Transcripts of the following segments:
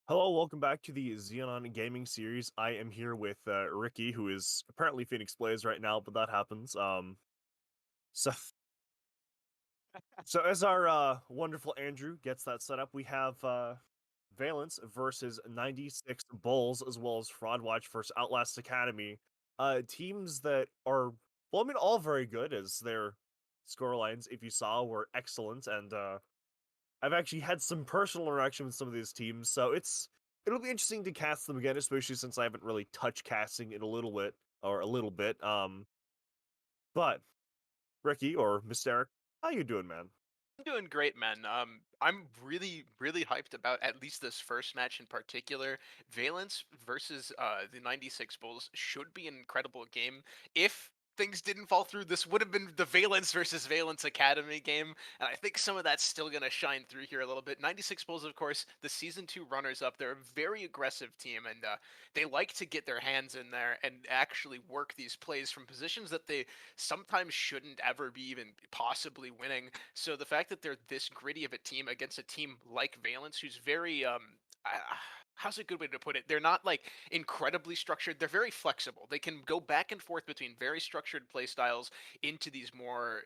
Hello, welcome back to the Xenon Gaming series. I am here with Ricky, who is apparently Phoenix Blaze right now, but that happens. So so as our wonderful Andrew gets that set up, we have Valence versus 96 Bulls, as well as Fraudwatch versus Outlast Academy. Teams that are, well, I mean, all very good, as their scorelines, if you saw, were excellent, and I've actually had some personal interaction with some of these teams, so it'll be interesting to cast them again, especially since I haven't really touched casting in a little bit or a little bit. But Ricky or Mystrierik, how you doing, man? I'm doing great, man. I'm really hyped about at least this first match in particular. Valence versus the 96 Bulls should be an incredible game. If things didn't fall through, this would have been the Valence versus Valence Academy game, and I think some of that's still going to shine through here a little bit. 96 Bulls, of course, the Season 2 runners-up. They're a very aggressive team, and they like to get their hands in there and actually work these plays from positions that they sometimes shouldn't ever be even possibly winning. So the fact that they're this gritty of a team against a team like Valence, who's very how's a good way to put it? They're not like incredibly structured. They're very flexible. They can go back and forth between very structured play styles into these more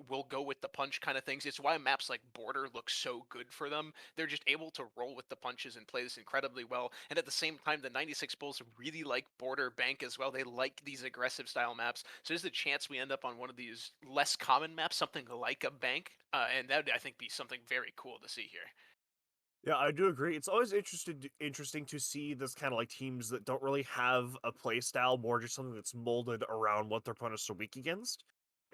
we'll go with the punch kind of things. It's why maps like Border look so good for them. They're just able to roll with the punches and play this incredibly well. And at the same time, the 96 Bulls really like Border Bank as well. They like these aggressive style maps. So there's a chance we end up on one of these less common maps, something like a bank. And that would, I think, be something very cool to see here. Yeah, I do agree. It's always interesting to see this kind of like teams that don't really have a play style, more just something that's molded around what their opponents are weak against.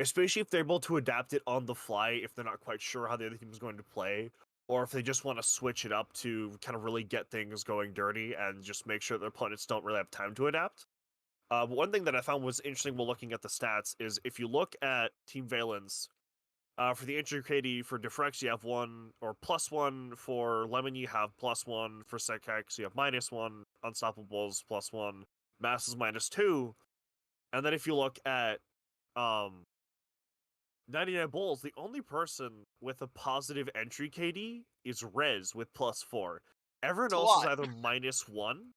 Especially if they're able to adapt it on the fly, if they're not quite sure how the other team is going to play, or if they just want to switch it up to kind of really get things going dirty and just make sure their opponents don't really have time to adapt. But one thing that I found was interesting while looking at the stats is if you look at Team Valence, for the intricate for Diffrex, you have one or +1. For Lemon, you have +1. For Sekex, you have -1. Unstoppables +1. Masses -2. And then if you look at um 99 Bulls, the only person with a positive entry KD is Rez with +4. Everyone It's a else is lot. either -1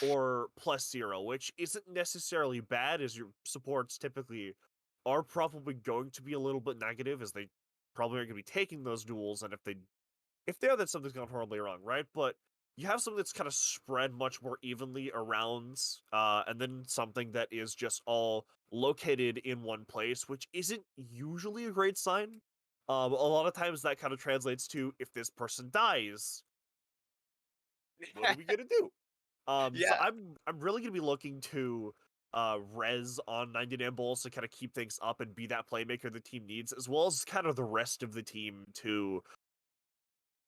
or +0, which isn't necessarily bad, as your supports typically are probably going to be a little bit negative, as they probably aren't going to be taking those duels, and if they are, then something's gone horribly wrong, right? But you have something that's kind of spread much more evenly around, and then something that is just all located in one place, which isn't usually a great sign. A lot of times that kind of translates to if this person dies, what are we gonna do? So Yeah. I'm really gonna be looking to res on 99 Bulls to kind of keep things up and be that playmaker the team needs, as well as kind of the rest of the team to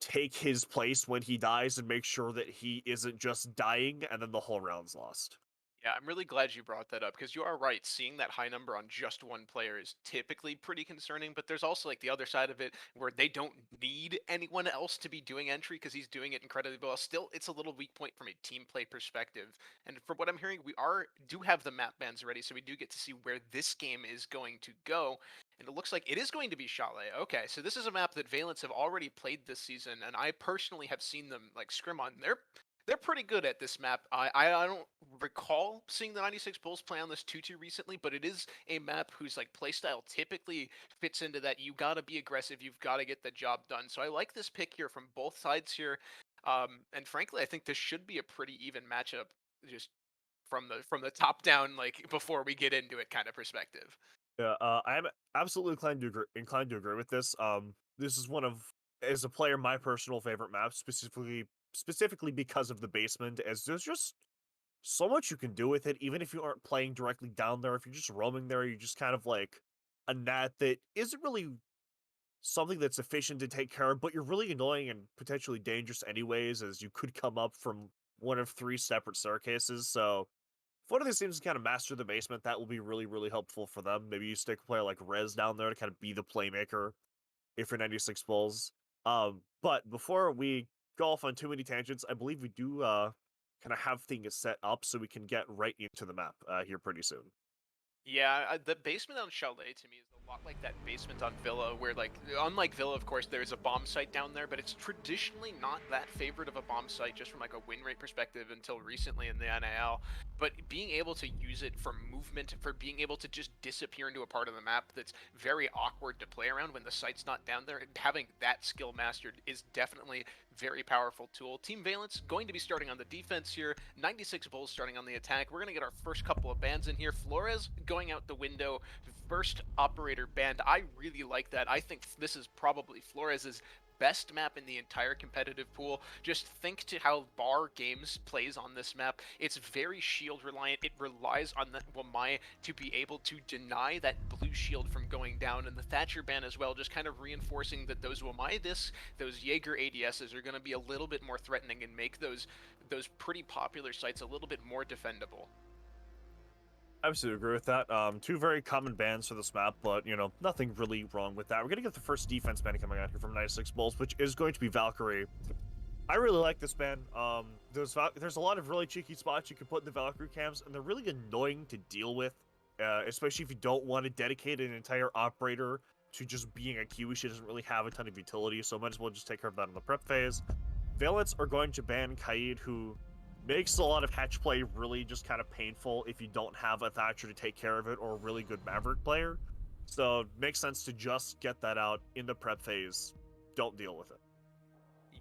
take his place when he dies and make sure that he isn't just dying and then the whole round's lost. Yeah, I'm really glad you brought that up because you are right. Seeing that high number on just one player is typically pretty concerning, but there's also like the other side of it where they don't need anyone else to be doing entry because he's doing it incredibly well. Still, it's a little weak point from a team play perspective. And from what I'm hearing, we are do have the map bans ready, so we do get to see where this game is going to go. And it looks like it is going to be Chalet. Okay, so this is a map that Valence have already played this season, and I personally have seen them like scrim on. They're pretty good at this map. I don't recall seeing the 96 Bulls play on this too recently, but it is a map whose like playstyle typically fits into that. You gotta be aggressive. You've got to get the job done. So I like this pick here from both sides here, and frankly, I think this should be a pretty even matchup, just from the top down, like before we get into it, kind of perspective. Yeah, I am absolutely inclined to agree with this. This is one of, as a player, my personal favorite maps, specifically because of the basement, as there's just so much you can do with it, even if you aren't playing directly down there. If you're just roaming there, you're just kind of like a gnat that isn't really something that's efficient to take care of, but you're really annoying and potentially dangerous anyways, as you could come up from one of three separate staircases. So if one of these teams can kind of master the basement, that will be really, really helpful for them. Maybe you stick a player like Rez down there to kind of be the playmaker if you're 96 Bulls. But before we go off on too many tangents, I believe we do kind of have things set up so we can get right into the map here pretty soon. Yeah, the basement on Chalet to me is a lot like that basement on Villa, where like unlike Villa, of course, there's a bomb site down there, but it's traditionally not that favorite of a bomb site just from like a win rate perspective until recently in the NAL. But being able to use it for movement, for being able to just disappear into a part of the map that's very awkward to play around when the site's not down there, having that skill mastered is definitely very powerful tool. Team Valence going to be starting on the defense here. 96 Bulls starting on the attack. We're going to get our first couple of bans in here. Flores going out the window. First operator banned. I really like that. I think this is probably Flores's best map in the entire competitive pool. Just think to how Bar Games plays on this map. It's very shield reliant. It relies on the Wamai to be able to deny that blue shield from going down, and the Thatcher ban as well, just kind of reinforcing that those Wamai discs, those Jaeger ADSs are going to be a little bit more threatening and make those pretty popular sites a little bit more defendable. I absolutely agree with that. Two very common bans for this map, but nothing really wrong with that. We're gonna get the first defense ban coming out here from 96 Bulls, which is going to be Valkyrie. I really like this ban. There's a lot of really cheeky spots you can put in the Valkyrie camps, and they're really annoying to deal with, especially if you don't want to dedicate an entire operator to just being a Q. She doesn't really have a ton of utility, so might as well just take care of that in the prep phase. Valence are going to ban Kaid, who makes a lot of hatch play really just kind of painful if you don't have a Thatcher to take care of it or a really good Maverick player. So it makes sense to just get that out in the prep phase. Don't deal with it.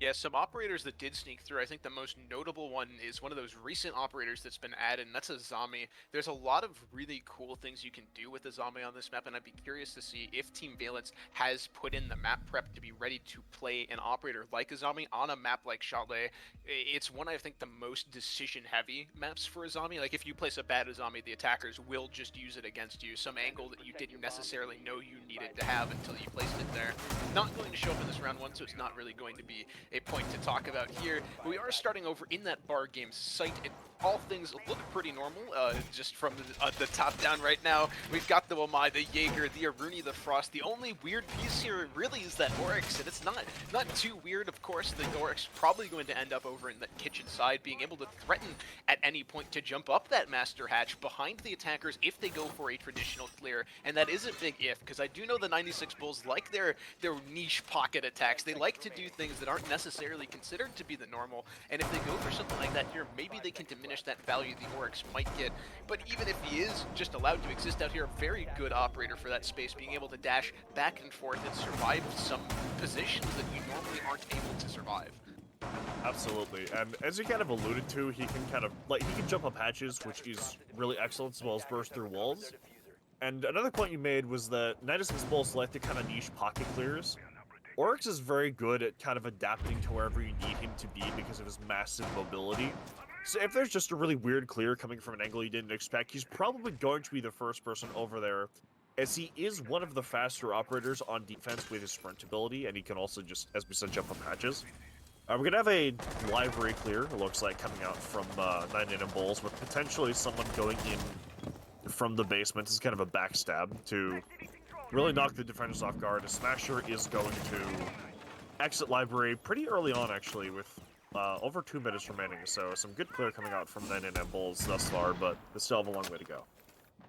Yeah, some operators that did sneak through. I think the most notable one is one of those recent operators that's been added, and that's a zombie. There's a lot of really cool things you can do with a zombie on this map, and I'd be curious to see if Team Valence has put in the map prep to be ready to play an operator like a zombie on a map like Chalet. It's one I think the most decision-heavy maps for a zombie. Like if you place a bad zombie, the attackers will just use it against you. Some angle that you didn't necessarily know you needed to have until you placed it there. Not going to show up in this round one, so it's not really going to be a point to talk about here. We are starting over in that Bar Games site. all things look pretty normal, just from the top down right now. We've got the Wamai, the Jaeger, the Aruni, the Frost. The only weird piece here really is that Oryx, and it's not too weird, of course. The Oryx probably going to end up over in the kitchen side, being able to threaten at any point to jump up that Master Hatch behind the attackers if they go for a traditional clear, and that is a big if, because I do know the 96 Bulls like their niche pocket attacks. They like to do things that aren't necessarily considered to be the normal, and if they go for something like that here, maybe they can diminish that value the Oryx might get. But even if he is just allowed to exist out here, a very good operator for that space, being able to dash back and forth and survive some positions that you normally aren't able to survive. Absolutely, and as you kind of alluded to, he can kind of, like, he can jump up hatches, which is really excellent, as well as burst through walls. And another point you made was that 96 Bulls like the kind of niche pocket clears. Oryx is very good at kind of adapting to wherever you need him to be because of his massive mobility. So if there's just a really weird clear coming from an angle you didn't expect, he's probably going to be the first person over there, as he is one of the faster operators on defense with his sprint ability, and he can also just, as we said, jump up hatches. We're going to have a library clear, it looks like, coming out from 99 Bulls, with potentially someone going in from the basement as kind of a backstab to really knock the defenders off guard. A Smasher is going to exit library pretty early on, actually, with over 2 minutes remaining, so some good clear coming out from 99 Bulls thus far, but they still have a long way to go.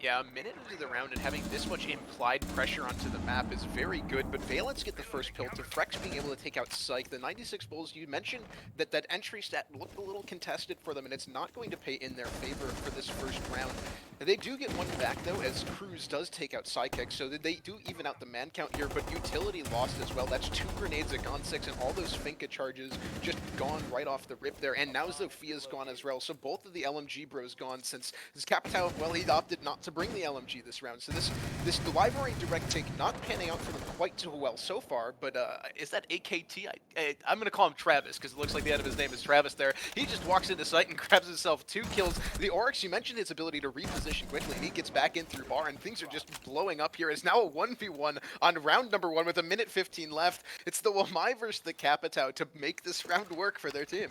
Yeah, a minute into the round and having this much implied pressure onto the map is very good, but Valence get the first pill to Frex being able to take out Psych. The 96 Bulls, you mentioned that entry stat looked a little contested for them, and it's not going to pay in their favor for this first round. They do get one back, though, as Cruz does take out Psychic, so they do even out the man count here, but utility lost as well. That's 2 grenades at Gone 6, and all those Finka charges just gone right off the rip there, and now Zophia's gone as well, so both of the LMG bros gone, since Capitao, well, he opted not to bring the LMG this round, so the library direct take not panning out for them quite so well so far, but is that AKT? I'm going to call him Travis, because it looks like the end of his name is Travis there. He just walks into sight and grabs himself 2 kills. The Oryx, you mentioned his ability to reposition quickly, and he gets back in through bar, and things are just blowing up here. It's now a 1v1 on round number 1 with a minute 15 left. It's the Wamai versus the Capitao to make this round work for their team.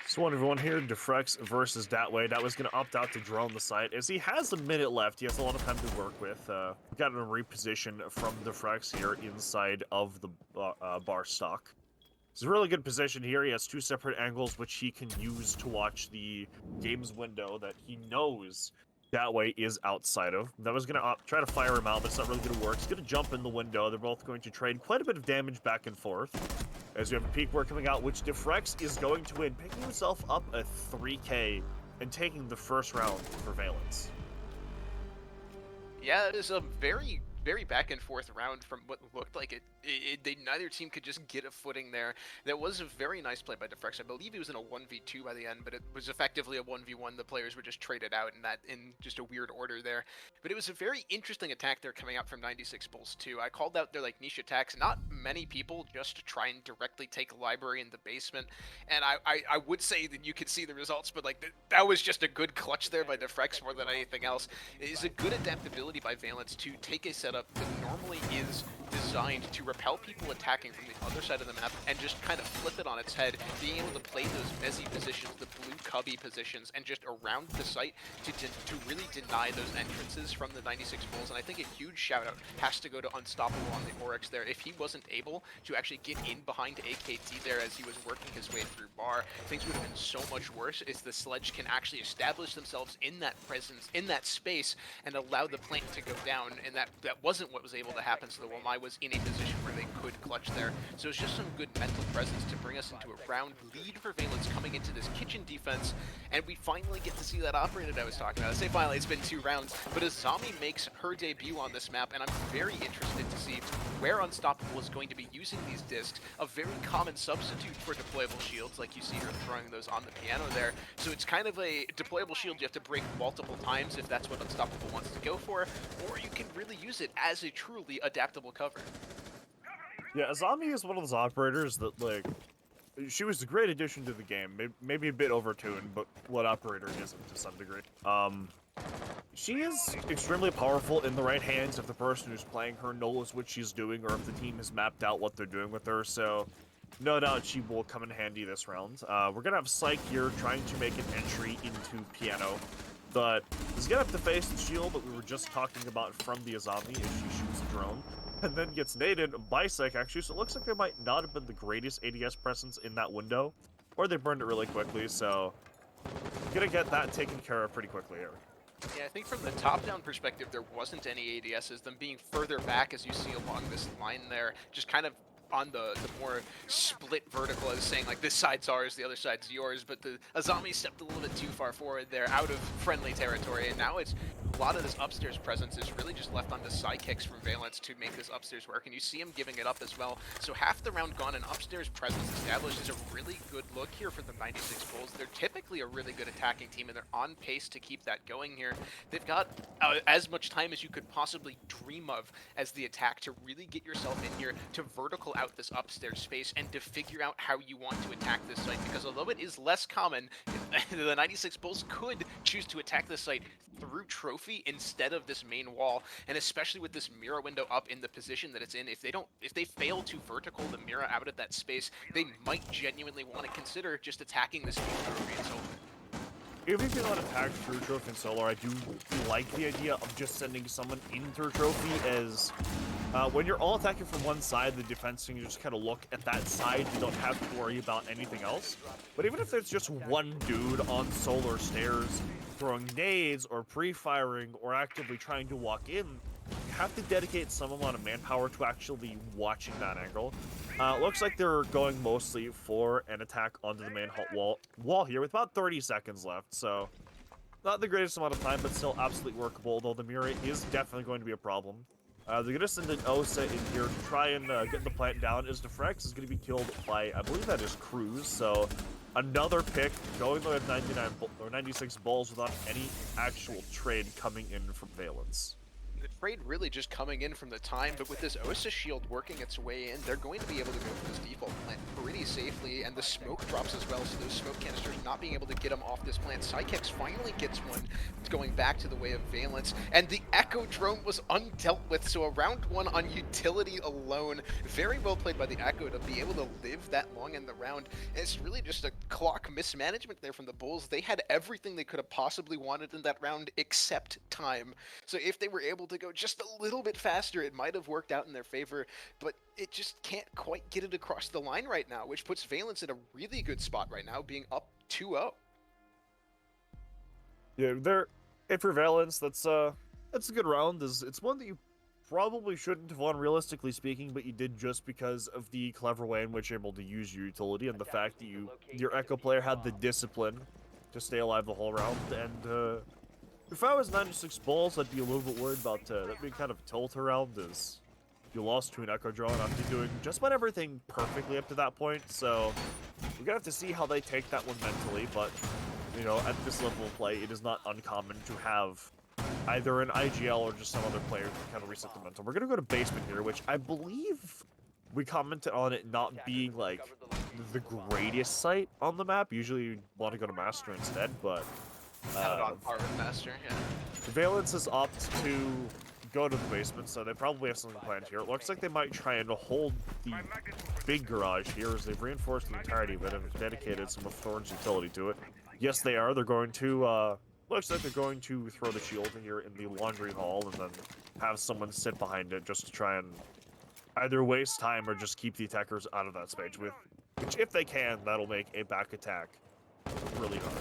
So 1v1 here, Defrex versus Datway. That was going to opt out to drone the site, as he has a minute left. He has a lot of time to work with. Got a reposition from Defrex here inside of the bar stock. It's a really good position here. He has 2 separate angles which he can use to watch the game's window that he knows Datway is outside of. That was going to try to fire him out, but it's not really going to work. He's going to jump in the window. They're both going to trade quite a bit of damage back and forth. As we have a peak work coming out, which Defrex is going to win, picking himself up a 3K and taking the first round for Valence. Yeah, it is a very back and forth round from what looked like neither team could just get a footing there. That was a very nice play by Defrex. I believe he was in a 1v2 by the end, but it was effectively a 1v1. The players were just traded out in just a weird order there. But it was a very interesting attack there coming out from 96 Bulls too. I called out their niche attacks. Not many people just try and directly take a library in the basement, and I would say that you could see the results, but that was just a good clutch there by Defrex more than anything else. It is a good adaptability by Valence to take a setup that normally is designed to repel people attacking from the other side of the map and just kind of flip it on its head, being able to play those mezzy positions, the blue cubby positions, and just around the site to really deny those entrances from the 96 Bulls. And I think a huge shout out has to go to Unstoppable on the Oryx there. If he wasn't able to actually get in behind AKT there as he was working his way through bar, things would have been so much worse, as the Sledge can actually establish themselves in that presence, in that space, and allow the plant to go down, and that wasn't what was able to happen, so the Wamai was in a position where they could clutch there. So it's just some good mental presence to bring us into a round lead for Valence coming into this kitchen defense, and we finally get to see that operator that I was talking about. I say finally, it's been 2 rounds, but Azami makes her debut on this map, and I'm very interested to see where Unstoppable is going to be using these discs, a very common substitute for deployable shields, like you see her throwing those on the piano there. So it's kind of a deployable shield you have to break multiple times if that's what Unstoppable wants to go for, or you can really use it as a truly adaptable cover. Yeah, Azami is one of those operators that, she was a great addition to the game. Maybe a bit overtuned, but what operator isn't to some degree. She is extremely powerful in the right hands if the person who's playing her knows what she's doing, or if the team has mapped out what they're doing with her, so no doubt she will come in handy this round. We're gonna have Psyche here trying to make an entry into Piano, but he's gonna have to face the shield that we were just talking about from the Azami if she shoots a drone, and then gets naded by Psyche actually, so it looks like they might not have been the greatest ADS presence in that window, or they burned it really quickly, so gonna get that taken care of pretty quickly here. Yeah, I think from the top-down perspective, there wasn't any ADSs. Them being further back, as you see along this line there, just kind of on the more split vertical, as saying like this side's ours, the other side's yours. But the Azami stepped a little bit too far forward there, out of friendly territory, and now it's a lot of this upstairs presence is really just left onto sidekicks from Valence to make this upstairs work, and you see him giving it up as well. So half the round gone, and upstairs presence established is a really good look here for the 96 Bulls. They're typically a really good attacking team, and they're on pace to keep that going here. They've got as much time as you could possibly dream of as the attack to really get yourself in here, to vertical out this upstairs space, and to figure out how you want to attack this site, because although it is less common, the 96 Bulls could choose to attack this site through trophy instead of this main wall, and especially with this mirror window up in the position that it's in, if they fail to vertical the mirror out of that space, they might genuinely want to consider just attacking this trophy and so Even if you don't attack through Trophy and Solar, I do like the idea of just sending someone into Trophy, as when you're all attacking from one side, the defense can just kind of look at that side. You don't have to worry about anything else. But even if there's just one dude on Solar stairs throwing nades or pre-firing or actively trying to walk in, you have to dedicate some amount of manpower to actually watching that angle. Looks like they're going mostly for an attack onto the main wall here with about 30 seconds left, so not the greatest amount of time, but still absolutely workable, though the mirror is definitely going to be a problem. They're going to send an Osa in here to try and get the plant down, as Defrex is going to be killed by, I believe that is Cruz, so another pick going the way of 96 balls without any actual trade coming in from Valence. the trade really just coming in from the time, but with this Osa shield working its way in, they're going to be able to go for this default plant pretty safely, and the smoke drops as well, so those smoke canisters not being able to get them off this plant. Psychex finally gets one going back to the way of Valence, and the Echo drone was undealt with, so a round one on utility alone. Very well played by the Echo to be able to live that long in the round. And it's really just a clock mismanagement there from the Bulls. They had everything they could have possibly wanted in that round except time. So if they were able to go just a little bit faster, it might have worked out in their favor, but it just can't quite get it across the line right now, which puts Valence in a really good spot right now, being up 2-0. Yeah, if you're Valence, that's a good round. It's one that you probably shouldn't have won, realistically speaking, but you did just because of the clever way in which you're able to use your utility and the fact that your Echo player had the discipline to stay alive the whole round. And if I was 96 balls, I'd be a little bit worried about that being kind of a tilt around, as you lost to an Echo drone after doing just about everything perfectly up to that point. So we're gonna have to see how they take that one mentally, but you know, at this level of play, it is not uncommon to have either an IGL or just some other player to kind of reset the mental. We're going to go to basement here, which I believe we commented on it not being, like, the greatest site on the map. Usually you want to go to Master instead, but Have it on par with Master, yeah. Valence has opted to go to the basement, so they probably have something planned here. It looks like they might try and hold the big garage here, as they've reinforced the entirety of it and dedicated some of Thorn's utility to it. Yes, they are. They're going to, looks like they're going to throw the shield in here in the laundry hall and then have someone sit behind it just to try and either waste time or just keep the attackers out of that space, which, if they can, that'll make a back attack really hard.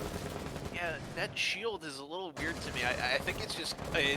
Yeah, that shield is a little weird to me. I think it's just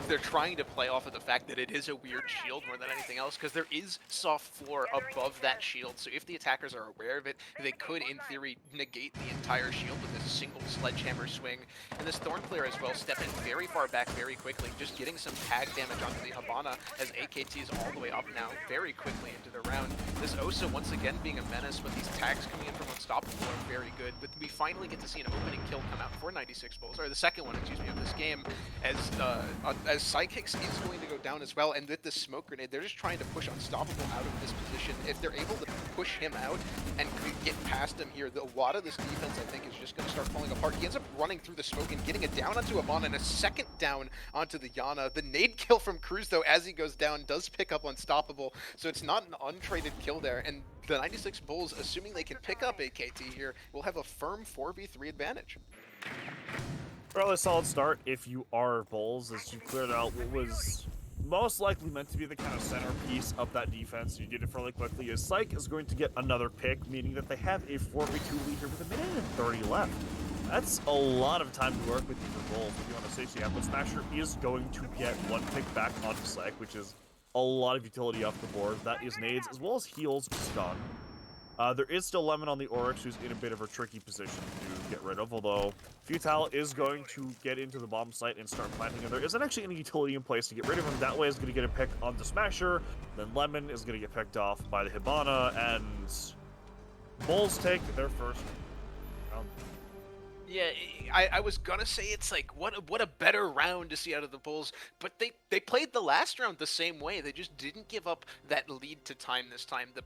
they're trying to play off of the fact that it is a weird shield more than anything else, because there is soft floor above that shield, so if the attackers are aware of it, they could, in theory, negate the entire shield with this single sledgehammer swing. And this Thorn player as well stepped in very far back very quickly, just getting some tag damage onto the Habana, as AKT is all the way up now very quickly into the round. This Osa once again being a menace, but these tags coming in from Unstoppable are very good, but we finally get to see an opening kill come out for 96 96 Bulls, or the second one, excuse me, of this game, as Psychics is going to go down as well, and with this smoke grenade, they're just trying to push Unstoppable out of this position. If they're able to push him out and get past him here, a lot of this defense, I think, is just going to start falling apart. He ends up running through the smoke and getting it down onto Amon, and a second down onto the Yana. The nade kill from Cruz, though, as he goes down, does pick up Unstoppable, so it's not an untraded kill there, and the 96 Bulls, assuming they can pick up AKT here, will have a firm 4v3 advantage. Fairly solid start if you are Bulls, as you cleared out what was most likely meant to be the kind of centerpiece of that defense. You did it fairly quickly, as Psych is going to get another pick, meaning that they have a 4v2 lead here with a minute and 30 left. That's a lot of time to work with you for Bulls, if you want to say so. Yeah, but Smasher is going to get one pick back onto Psych, which is a lot of utility off the board. That is nades, as well as heals, which is gone. There is still Lemon on the Oryx, who's in a bit of a tricky position to get rid of, although Futile is going to get into the bomb site and start planting him. There isn't actually any utility in place to get rid of him. That way is going to get a pick on the Smasher, then Lemon is going to get picked off by the Hibana, and Bulls take their first round. Yeah, I was gonna say it's like what a better round to see out of the Bulls, but they played the last round the same way. They just didn't give up that lead to time this time. The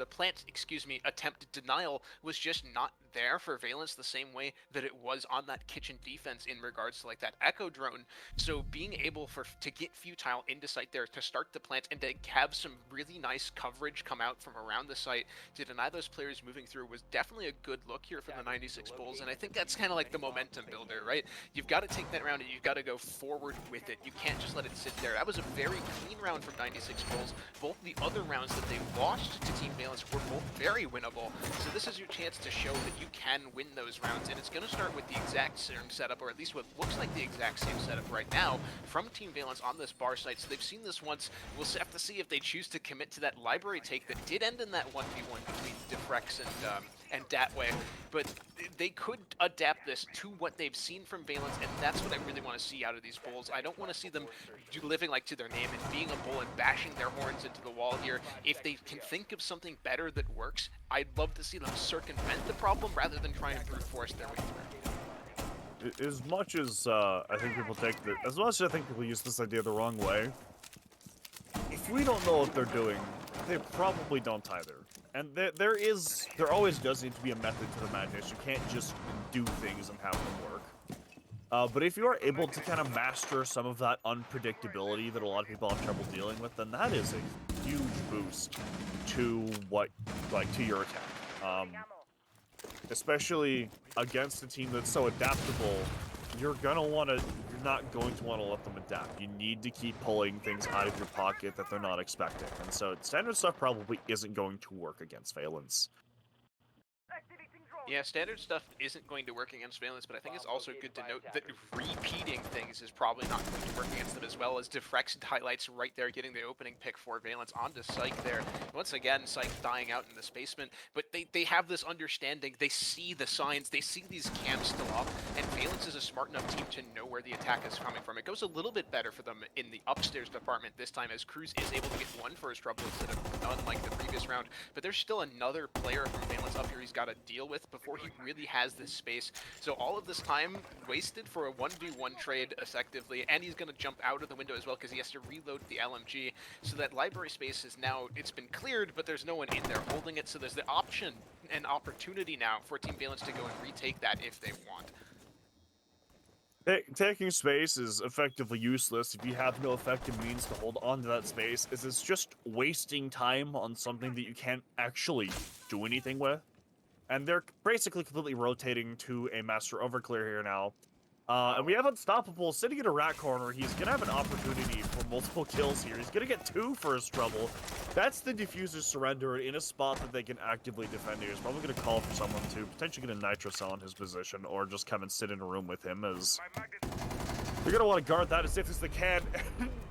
plant, excuse me, attempted denial was just not there for Valence the same way that it was on that kitchen defense in regards to like that echo drone. So being able to get Futile into site there to start the plant and to have some really nice coverage come out from around the site to deny those players moving through was definitely a good look here for the 96 Bulls, and I think that's kind of like the momentum builder, right? You've got to take that round and you've got to go forward with it. You can't just let it sit there. That was a very clean round from 96 Bulls. Both the other rounds that they lost to Team Valence were both very winnable. So this is your chance to show that you can win those rounds, and it's going to start with the exact same setup, or at least what looks like the exact same setup right now from Team Valence on this bar site. So they've seen this once. We'll have to see if they choose to commit to that library take that did end in that 1v1 between Defrex and Datway, but they could adapt this to what they've seen from Valence, and that's what I really want to see out of these Bulls. I don't want to see them living like to their name and being a bull and bashing their horns into the wall here. If they can think of something better that works, I'd love to see them circumvent the problem rather than try and brute force their way through. As much as I think people use this idea the wrong way, if we don't know what they're doing, they probably don't either. And there always does need to be a method to the madness. You can't just do things and have them work. But if you are able to kind of master some of that unpredictability that a lot of people have trouble dealing with, then that is a huge boost to your attack. Especially against a team that's so adaptable, you're not going to want to let them adapt. You need to keep pulling things out of your pocket that they're not expecting. And so standard stuff probably isn't going to work against Valence. Yeah, standard stuff isn't going to work against Valence, but I think it's also good to note that repeating things is probably not going to work against them as well, as Defrex highlights right there, getting the opening pick for Valence onto Psych there. Once again, Psych dying out in this basement, but they have this understanding. They see the signs. They see these camps still up, and Valence is a smart enough team to know where the attack is coming from. It goes a little bit better for them in the upstairs department this time, as Cruz is able to get one for his trouble instead of none like the previous round, but there's still another player from Valence up here he's got to deal with before he really has this space. So all of this time wasted for a 1v1 trade effectively, and he's going to jump out of the window as well because he has to reload the LMG. So that library space is now, it's been cleared, but there's no one in there holding it, so there's the option and opportunity now for Team Valence to go and retake that if they want. Taking space is effectively useless if you have no effective means to hold on to that space, as it's just wasting time on something that you can't actually do anything with. And they're basically completely rotating to a Master Overclear here now. And we have Unstoppable sitting in a rat corner. He's going to have an opportunity for multiple kills here. He's going to get 2 for his trouble. That's the Diffuser surrender in a spot that they can actively defend here. He's probably going to call for someone to potentially get a Nitro Cell in his position, or just come and sit in a room with him, as they're going to want to guard that as if as they can.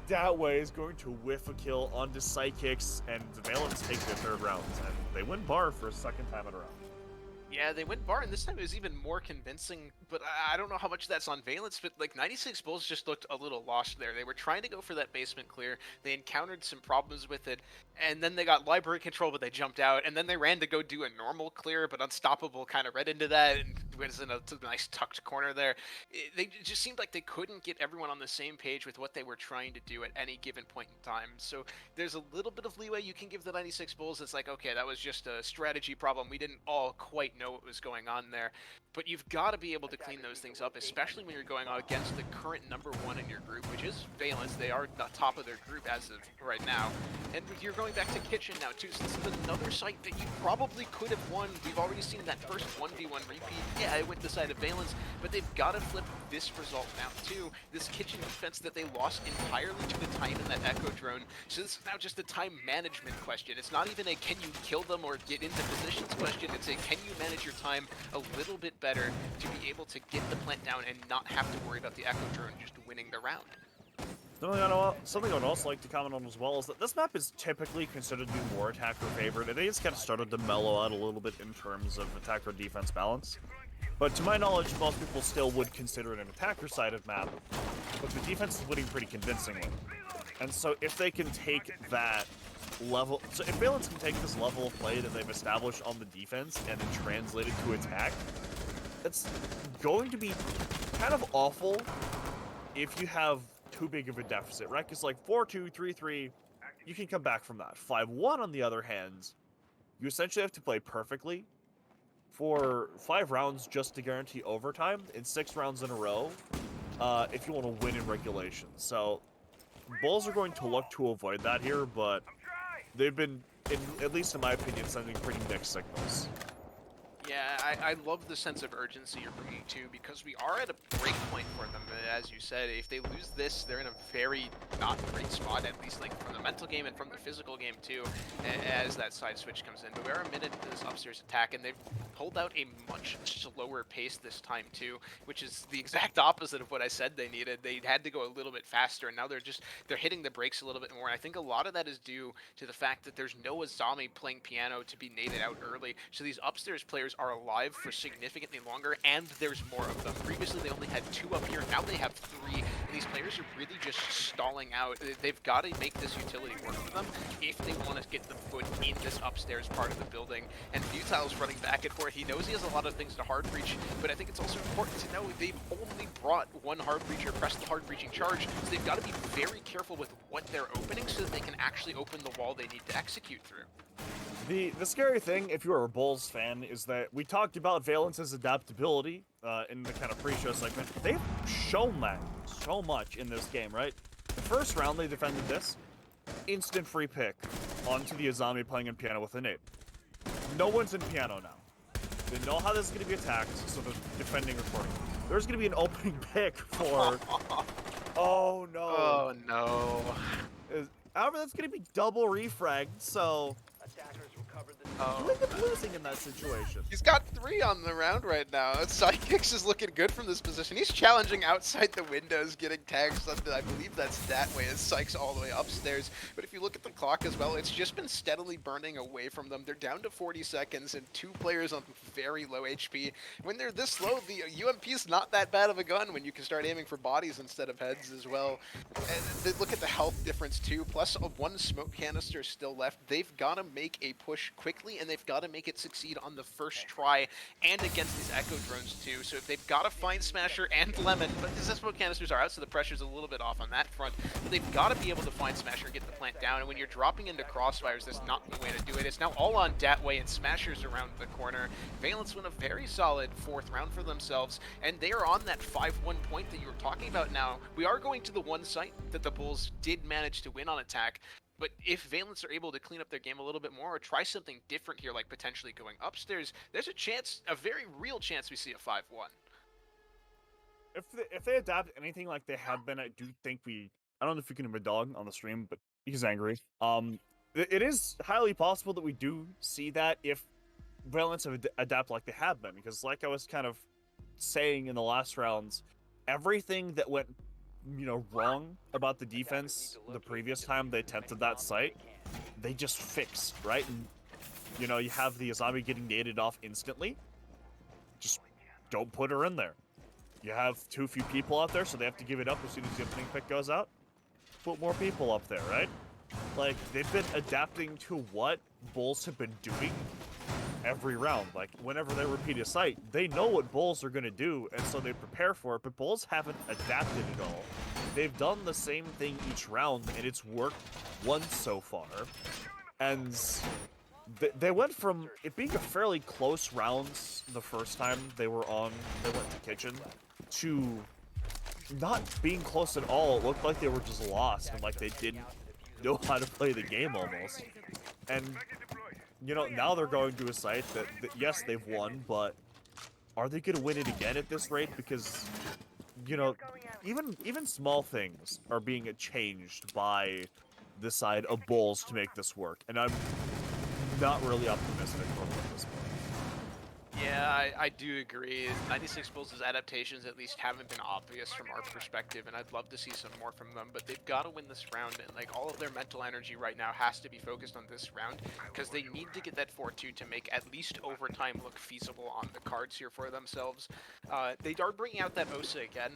That way is going to whiff a kill onto Psychics, and the Valence take their 3rd round. And they win bar for a 2nd time in a row. Yeah, they went bar, and this time it was even more convincing, but I don't know how much that's on Valence, but like 96 Bulls just looked a little lost there. They were trying to go for that basement clear, they encountered some problems with it, and then they got library control, but they jumped out, and then they ran to go do a normal clear, but Unstoppable kind of read into that, and was in a nice tucked corner there. They just seemed like they couldn't get everyone on the same page with what they were trying to do at any given point in time, so there's a little bit of leeway you can give the 96 Bulls. It's like, okay, that was just a strategy problem. We didn't all quite know what was going on there. But you've got to be able to clean those things up, especially when you're going on against the current #1 in your group, which is Valence. They are the top of their group as of right now. And you're going back to Kitchen now, too, so this is another site that you probably could have won. We've already seen that first 1v1 repeat. Yeah, it went the side of Valence, but they've got to flip this result now, too. This Kitchen defense that they lost entirely to the time in that Echo drone. So this is now just a time management question. It's not even a can you kill them or get into positions question. It's a can you manage your time a little bit better to be able to get the plant down and not have to worry about the Echo drone just winning the round. Something I would also like to comment on as well is that this map is typically considered to be more attacker favored. It is kind of started to mellow out a little bit in terms of attacker defense balance. But to my knowledge, most people still would consider it an attacker-sided map, but the defense is winning pretty convincingly. And so if they can take that level, so if Valence can take this level of play that they've established on the defense and then translate it to attack, it's going to be kind of awful if you have too big of a deficit, right? Because like 4-2, 3-3, you can come back from that. 5-1, on the other hand, you essentially have to play perfectly for 5 rounds just to guarantee overtime, in 6 rounds in a row, if you want to win in regulation. So Bulls are going to look to avoid that here, but they've been, at least in my opinion, sending pretty mixed signals. Yeah, I love the sense of urgency you're bringing too, because we are at a break point for them. As you said, if they lose this, they're in a very not great spot, at least like from the mental game and from the physical game too, as that side switch comes in. But we are a minute into this upstairs attack, and they've pulled out a much slower pace this time too, which is the exact opposite of what I said they needed. They had to go a little bit faster, and now they're hitting the brakes a little bit more. And I think a lot of that is due to the fact that there's no Azami playing piano to be naded out early, so these upstairs players are alive for significantly longer, and there's more of them. Previously, they only had 2 up here. Now they have 3, and these players are really just stalling out. They've got to make this utility work for them if they want to get the foot in this upstairs part of the building. And Futile's running back and forth. He knows he has a lot of things to hard breach, but I think it's also important to know they've only brought 1 hard breacher, pressed the hard breaching charge, so they've got to be very careful with what they're opening so that they can actually open the wall they need to execute through. The scary thing, if you're a Bulls fan, is that we talked about Valence's adaptability in the kind of pre-show segment. They've shown that so much in this game, right? The first round they defended this, instant free pick onto the Azami playing in piano with a nade. No one's in piano now. They know how this is going to be attacked, so they're defending accordingly. There's going to be an opening pick for... Oh, no. Oh, no. However, that's going to be double refragged, so... You end up losing in that situation. He's got 3 on the round right now. Sidekicks is looking good from this position. He's challenging outside the windows, getting tags. I believe that's that way as Sykes all the way upstairs. But if you look at the clock as well, it's just been steadily burning away from them. They're down to 40 seconds and 2 players on very low HP. When they're this low, the UMP is not that bad of a gun when you can start aiming for bodies instead of heads as well. And look at the health difference too. Plus 1 smoke canister still left. They've got to make a push quickly, and they've got to make it succeed on the first try and against these Echo drones too. So if they've got to find Smasher and Lemon, but the smoke canisters are out, so the pressure's a little bit off on that front. But they've got to be able to find Smasher and get the plant down. And when you're dropping into crossfires, that's not the way to do it. It's now all on Datway, and Smasher's around the corner. Valence win a very solid 4th round for themselves, and they are on that 5-1 point that you were talking about now. We are going to the one site that the Bulls did manage to win on attack. But if Valence are able to clean up their game a little bit more or try something different here, like potentially going upstairs, there's a chance, a very real chance we see a 5-1. If they adapt anything like they have been, I do think I don't know if you can hear my dog on the stream, but he's angry. It is highly possible that we do see that if Valence adapt like they have been, because like I was kind of saying in the last rounds, everything that went wrong about the defense the previous time they attempted that site, they just fixed, right? And you have the Azami getting naded off instantly. don't put her in there. You have too few people out there, so they have to give it up as soon as the opening pick goes out. Put more people up there, right? Like, they've been adapting to what Bulls have been doing every round. Like, whenever they repeat a site, they know what Bulls are going to do, and so they prepare for it, but Bulls haven't adapted at all. They've done the same thing each round, and it's worked once so far. And they went from it being a fairly close rounds the first time they went to Kitchen, to not being close at all. It looked like they were just lost, and like they didn't know how to play the game almost. And you know, now they're going to a site that yes, they've won, but are they going to win it again at this rate? Because, you know, even small things are being changed by the side of Bulls to make this work, and I'm not really optimistic for them at this point. Yeah, I do agree. 96 Bulls' adaptations at least haven't been obvious from our perspective, and I'd love to see some more from them, but they've got to win this round, and like all of their mental energy right now has to be focused on this round, because they need to get that 4-2 to make at least overtime look feasible on the cards here for themselves. They are bringing out that Osa again.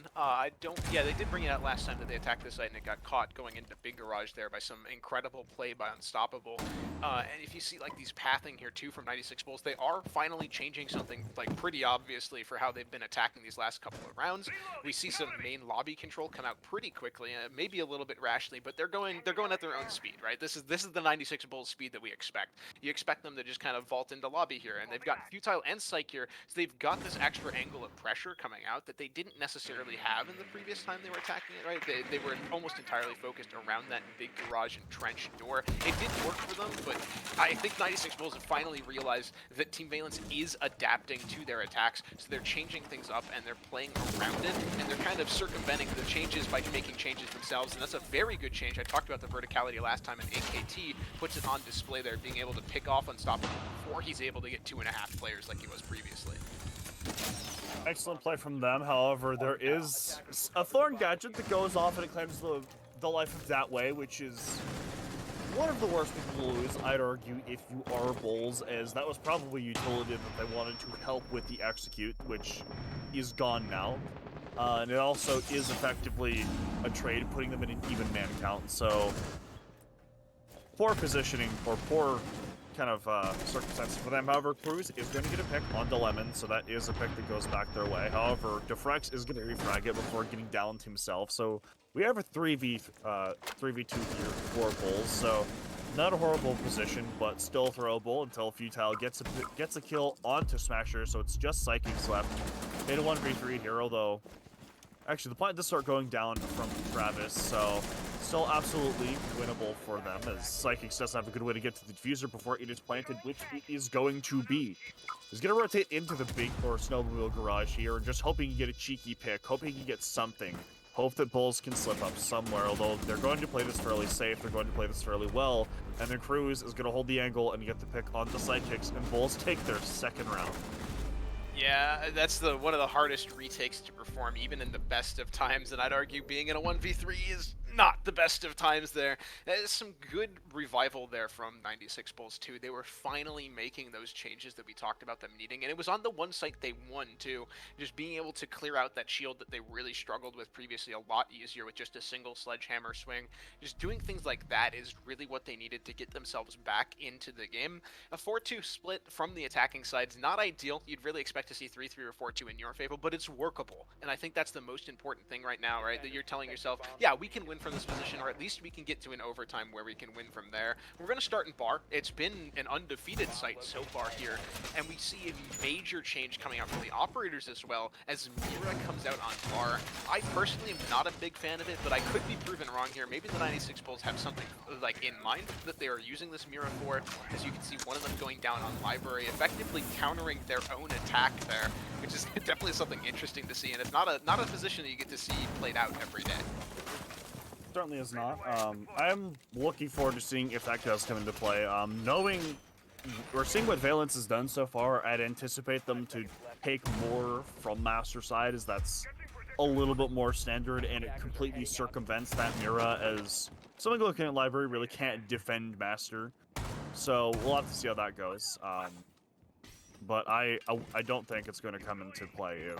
They did bring it out last time that they attacked the site, and it got caught going into Big Garage there by some incredible play by Unstoppable. And if you see like these pathing here too from 96 Bulls, they are finally changing something like pretty obviously for how they've been attacking these last couple of rounds. We see some main lobby control come out pretty quickly, maybe a little bit rashly, but they're going at their own speed, right? This is the 96 Bulls speed that we expect. You expect them to just kind of vault into lobby here, and they've got Futile and Psych here, so they've got this extra angle of pressure coming out that they didn't necessarily have in the previous time they were attacking it, right? They were almost entirely focused around that Big Garage and trench door. It did work for them, but I think 96 Bulls have finally realized that Team Valence is adapting to their attacks, so they're changing things up and they're playing around it, and they're kind of circumventing the changes by making changes themselves, and that's a very good change. I talked about the verticality last time, and AKT puts it on display there, being able to pick off Unstoppable before he's able to get 2.5 players like he was previously. Excellent play from them. However, there is a Thorn Gadget that goes off and it claims the life of that way, which is one of the worst people to lose, I'd argue, if you are Bulls, as that was probably utility that they wanted to help with the execute, which is gone now. And it also is effectively a trade, putting them in an even man count, so poor positioning, or poor kind of circumstances for them. However, Cruz is going to get a pick on Lemon, so that is a pick that goes back their way. However, Defrex is going to refrag it before getting downed himself, so we have a 3v2 here for Bulls, so not a horrible position, but still throwable until Futile gets a kill onto Smasher, so it's just Psychics left in a 1v3 here, although actually the point does start going down from Travis, so still absolutely winnable for them, as Psychics does have a good way to get to the diffuser before it is planted, which it is going to be. He's going to rotate into the big or snowmobile garage here, and just hoping you get a cheeky pick, hoping you get something. Hope that Bulls can slip up somewhere, although they're going to play this fairly safe, they're going to play this fairly well, and then Cruz is going to hold the angle and get the pick on the Sidekicks, and Bulls take their second round. Yeah, that's one of the hardest retakes to perform, even in the best of times, and I'd argue being in a 1v3 is not the best of times there. There's some good revival there from 96 Bulls too. They were finally making those changes that we talked about them needing, and it was on the one site they won too. Just being able to clear out that shield that they really struggled with previously a lot easier with just a single sledgehammer swing. Just doing things like that is really what they needed to get themselves back into the game. A 4-2 split from the attacking side is not ideal. You'd really expect to see 3-3 or 4-2 in your favor, but it's workable, and I think that's the most important thing right now, right? That you're telling yourself, yeah, we can win from this position, or at least we can get to an overtime where we can win from there. We're going to start in bar. It's been an undefeated site so far here, and we see a major change coming out from the operators as well, as Mira comes out on bar. I personally am not a big fan of it, but I could be proven wrong here. Maybe the 96 Bulls have something like in mind that they are using this Mira for, as you can see one of them going down on Library, effectively countering their own attack there, which is definitely something interesting to see, and it's not a position that you get to see played out every day. Certainly is not. I'm looking forward to seeing if that does come into play. Seeing what Valence has done so far, I'd anticipate them to take more from Master side, as that's a little bit more standard, and it completely circumvents that Mira, as someone looking at Library really can't defend Master. So we'll have to see how that goes. but I don't think it's going to come into play if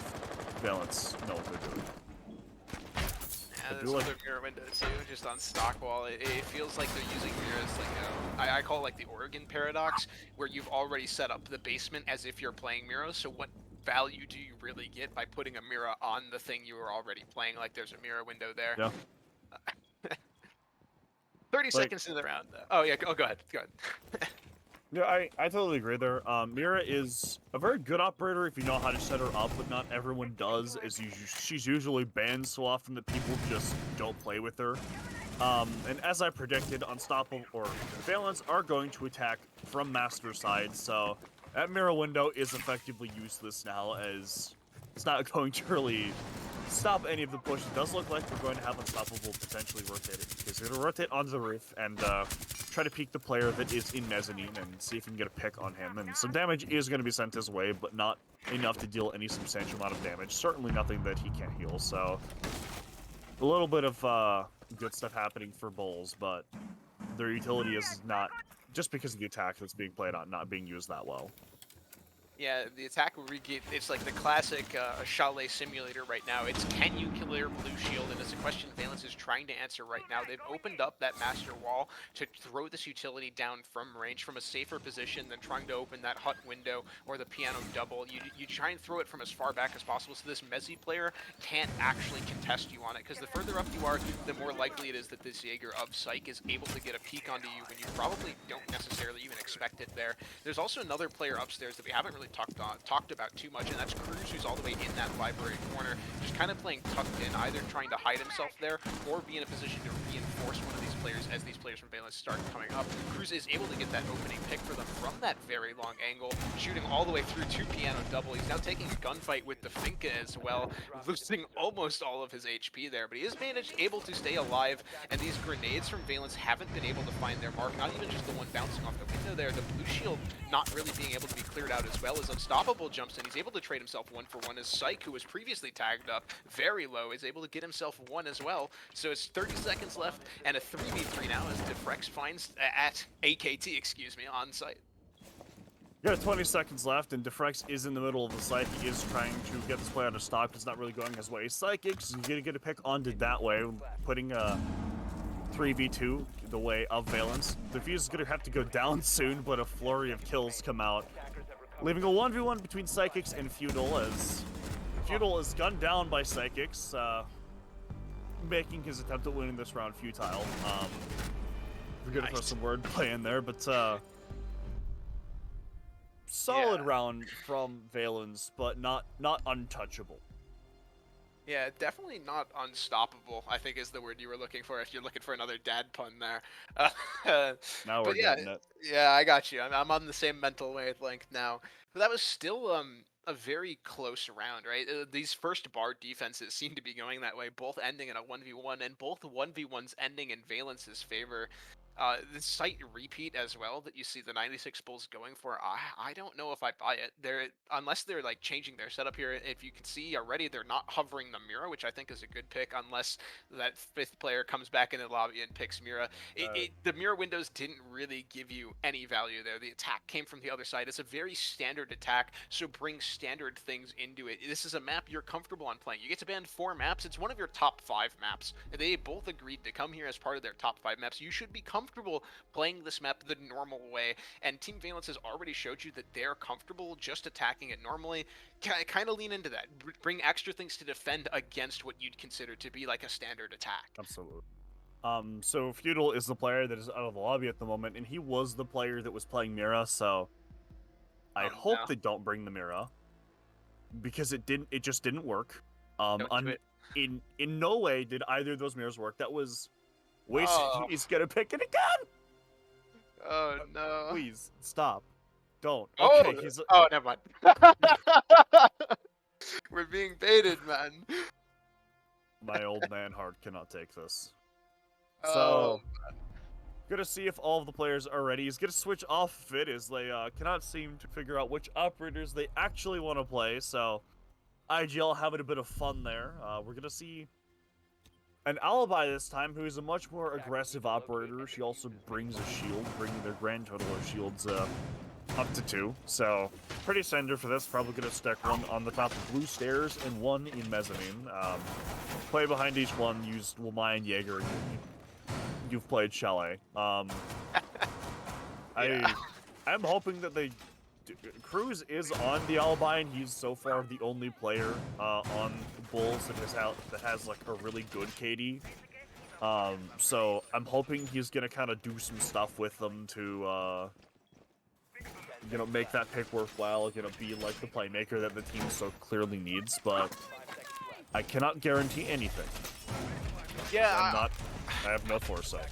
Valence know what they're doing. Yeah, there's another mirror window too, just on stock wall. It feels like they're using mirrors like I call it like the Oregon paradox, where you've already set up the basement as if you're playing mirrors. So what value do you really get by putting a mirror on the thing you were already playing? Like there's a mirror window there. Yeah. 30 seconds into the round. Oh yeah. Oh, go ahead. Go ahead. Yeah, I totally agree there. Mira is a very good operator if you know how to set her up, but not everyone does, as she's usually banned so often that people just don't play with her. And as I predicted, Unstoppable or Valence are going to attack from Master side, so that Mira window is effectively useless now, as it's not going to really stop any of the push. It does look like we're going to have Unstoppable potentially rotate it, because they're going to rotate onto the roof and try to peek the player that is in mezzanine and see if we can get a pick on him. And some damage is going to be sent his way, but not enough to deal any substantial amount of damage. Certainly nothing that he can't heal, so a little bit of good stuff happening for Bulls, but their utility is not, just because of the attack that's being played on, not being used that well. Yeah, the attack will regain. It's like the classic Chalet simulator right now. It's can you clear blue shield, and it's a question Valence is trying to answer right now. They've opened up that master wall to throw this utility down from range, from a safer position than trying to open that hut window or the piano double. You try and throw it from as far back as possible, so this Mezzi player can't actually contest you on it. Because the further up you are, the more likely it is that this Jaeger of Psych is able to get a peek onto you when you probably don't necessarily even expect it there. There's also another player upstairs that we haven't really talked about too much, and that's Cruz, who's all the way in that library corner, just kind of playing tucked in, either trying to hide himself there or be in a position to reinforce one of these players as these players from Valence start coming up. Cruz is able to get that opening pick for them from that very long angle, shooting all the way through to piano double. He's now taking a gunfight with the Finka as well, losing almost all of his HP there, but he is able to stay alive, and these grenades from Valence haven't been able to find their mark, not even just the one bouncing off the window there, the blue shield not really being able to be cleared out, as well as Unstoppable jumps in. He's able to trade himself one for one, as Psych, who was previously tagged up very low, is able to get himself one as well. So it's 30 seconds left, and a 3v3 now as Defrex finds at AKT, excuse me, on site. Yeah, 20 seconds left, and Defrex is in the middle of the site. He is trying to get this play out of stock, but it's not really going his way. Psychics is going to get a pick onto that way, putting a 3v2 the way of Valence. The Fuse is going to have to go down soon, but a flurry of kills come out, leaving a 1v1 between Psychics and Feudal, as Feudal is gunned down by Psychics, making his attempt at winning this round futile. We're going to throw some wordplay in there, but solid round from Valence, but not untouchable. Yeah, definitely not unstoppable, I think is the word you were looking for, if you're looking for another dad pun there. Now we're getting it. Yeah, I got you. I'm on the same mental wavelength now. But that was still a very close round, right? These first bar defenses seem to be going that way, both ending in a 1v1, and both 1v1s ending in Valence's favor. The site repeat as well that you see the 96 Bulls going for, I don't know if I buy it. Unless they're like changing their setup here. If you can see already, they're not hovering the Mira, which I think is a good pick, unless that fifth player comes back in the lobby and picks Mira. The Mira windows didn't really give you any value there. The attack came from the other side. It's a very standard attack, so bring standard things into it. This is a map you're comfortable on playing. You get to ban 4 maps. It's one of your top 5 maps. They both agreed to come here as part of their top 5 maps. You should be comfortable playing this map the normal way, and Team Valence has already showed you that they're comfortable just attacking it normally. Kind of lean into that. Bring extra things to defend against what you'd consider to be like a standard attack. Absolutely. So Feudal is the player that is out of the lobby at the moment, and he was the player that was playing Mira, so I hope they don't bring the Mira, because it just didn't work. In no way did either of those mirrors work. That was wasted. Oh. He's gonna pick it again. Oh no! Please stop. Don't. Oh, okay, never mind. We're being baited, man. My old man heart cannot take this. So, gonna see if all of the players are ready. He's gonna switch off Fit, as they cannot seem to figure out which operators they actually want to play. So, IGL having a bit of fun there. We're gonna see an Alibi this time, who is a much more aggressive operator. She also brings a shield, bringing their grand total of shields up to 2. So pretty standard for this. Probably gonna stack one on the top of blue stairs and one in mezzanine. Play behind each one. Use Wamai and Jaeger. You've played Chalet. Yeah. I'm hoping that they. Cruz is on the alibi, and he's so far the only player on Bulls that has like a really good KD. So I'm hoping he's gonna kind of do some stuff with them to, make that pick worthwhile. Be like the playmaker that the team so clearly needs. But I cannot guarantee anything. Yeah. I have no foresight.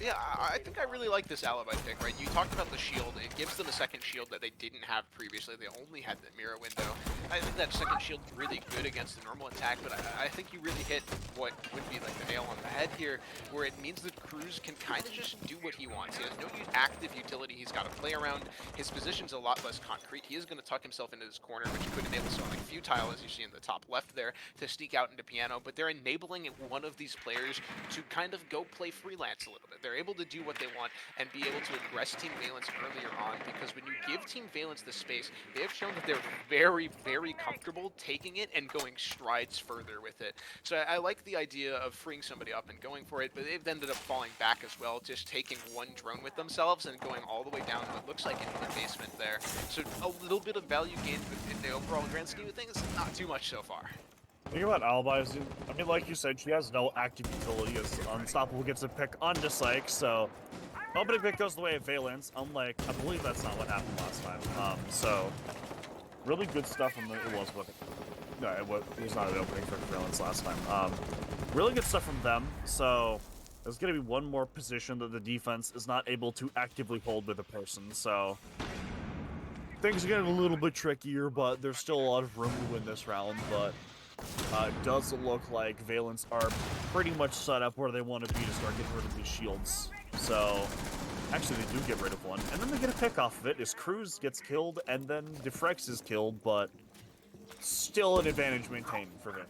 Yeah, I think I really like this alibi pick, right? You talked about the shield. It gives them a second shield that they didn't have previously. They only had the mirror window. I think that second shield's really good against the normal attack, but I think you really hit what would be like the nail on the head here, where it means that Cruz can kind of just do what he wants. He has no active utility he's got to play around. His position's a lot less concrete. He is going to tuck himself into his corner, which could enable someone like Futile, as you see in the top left there, to sneak out into Piano, but they're enabling one of these players to kind of go play freelance a little bit. They're able to do what they want and be able to aggress Team Valence earlier on, because when you give Team Valence the space, they have shown that they're very, very comfortable taking it and going strides further with it. So I like the idea of freeing somebody up and going for it, but they've ended up falling back as well, just taking one drone with themselves and going all the way down what looks like into the basement there. So a little bit of value gained in the overall grand scheme of things, not too much so far. Think about alibis. I mean, like you said, she has no active utility as Unstoppable gets a pick on Psych, so opening pick goes the way of Valence. Unlike, I believe that's not what happened last time. So really good stuff from it was with no, it was not an opening pick for Valence last time. Really good stuff from them. So there's gonna be one more position that the defense is not able to actively hold with a person. So things are getting a little bit trickier, but there's still a lot of room to win this round. But it does look like Valence are pretty much set up where they want to be to start getting rid of these shields. So, actually they do get rid of one, and then they get a pick off of it as Cruz gets killed, and then Defrex is killed, but still an advantage maintained for Valence.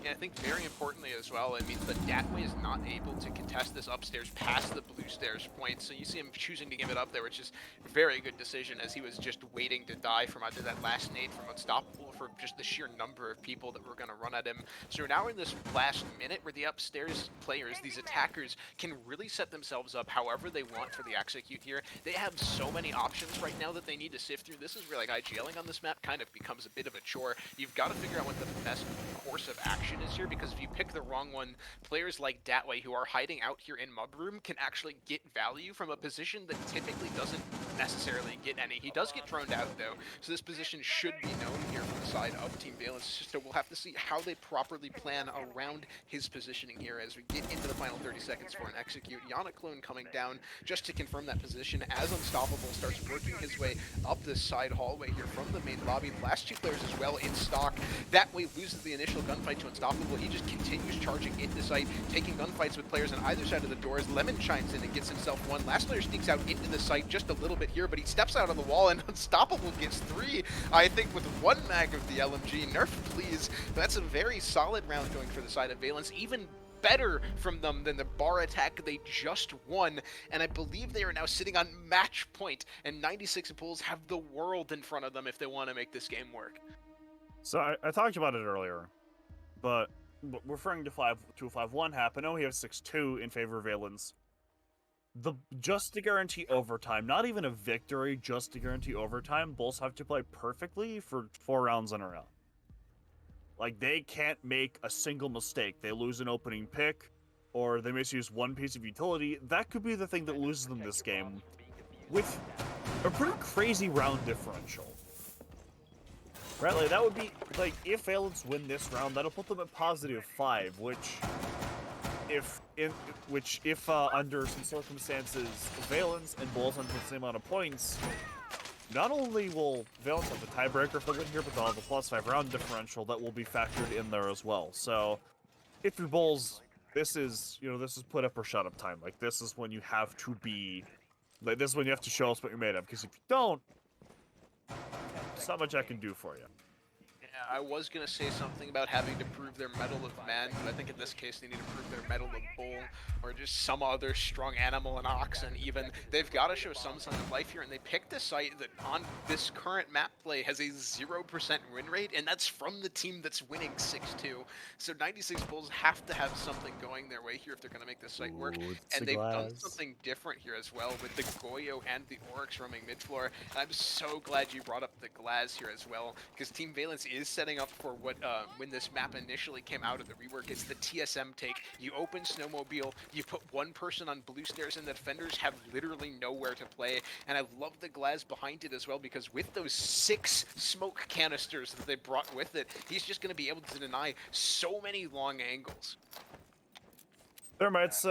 Yeah, I think very importantly as well, it means that Datway is not able to contest this upstairs past the blue stairs point, so you see him choosing to give it up there, which is a very good decision, as he was just waiting to die from either that last nade from Unstoppable for just the sheer number of people that were going to run at him. So now in this last minute where the upstairs players, these attackers, can really set themselves up however they want for the execute here. They have so many options right now that they need to sift through. This is where like IGLing on this map kind of becomes a bit of a chore. You've got to figure out what the best course of action is here, because if you pick the wrong one, players like Datway, who are hiding out here in Mub Room, can actually get value from a position that typically doesn't necessarily get any. He does get droned out though, so this position should be known here from the side of Team Valence, so we'll have to see how they properly plan around his positioning here as we get into the final 30 seconds for an execute. Yana Clone coming down just to confirm that position as Unstoppable starts working his way up this side hallway here from the main lobby. The last two players as well in stock. Datway loses the initial gunfight to Unstoppable. He just continues charging into site, taking gunfights with players on either side of the doors. Lemon chimes in and gets himself one. Last player sneaks out into the site just a little bit here, but he steps out on the wall, and Unstoppable gets 3, I think, with 1 mag of the LMG. Nerf, please. That's a very solid round going for the side of Valence. Even better from them than the bar attack they just won, and I believe they are now sitting on match point, and 96 Bulls have the world in front of them if they want to make this game work. So I talked about it earlier, but referring to 5-2-5-1 happen. Oh, he has 6-2 in favor of Valence. Just to guarantee overtime, not even a victory, just to guarantee overtime, Bulls have to play perfectly for 4 rounds in a row. Like, they can't make a single mistake. They lose an opening pick, or they misuse one piece of utility. That could be the thing that loses them this game, with a pretty crazy round differential. Right, like, that would be, like, if Valence win this round, that'll put them at +5, which, if under some circumstances, Valence and Bulls have the same amount of points, not only will Valence have the tiebreaker if they win here, but they'll have a +5 round differential that will be factored in there as well. So, if you're Bulls, this is put up or shut up time. Like, this is when you have to be, like, this is when you have to show us what you're made of, because if you don't, there's not much I can do for you. Yeah, I was gonna say something about having to prove their mettle of man, but I think in this case they need to prove their mettle of bull or just some other strong animal, an oxen even. They've got to show some sign of life here, and they picked a site that on this current map play has a 0% win rate, and that's from the team that's winning 6-2. So 96 Bulls have to have something going their way here if they're going to make this site work, Ooh, it's a and they've done glass. something different here as well with the Goyo and the Oryx roaming mid floor. And I'm so glad you brought up the Glaz here as well, because Team Valence is setting up for what when this map initially came out of the rework, it's the TSM take. You open Snowmobile, you put one person on blue stairs, and the defenders have literally nowhere to play. And I love the Glaz behind it as well, because with those 6 smoke canisters that they brought with it, he's just going to be able to deny so many long angles. Thermite's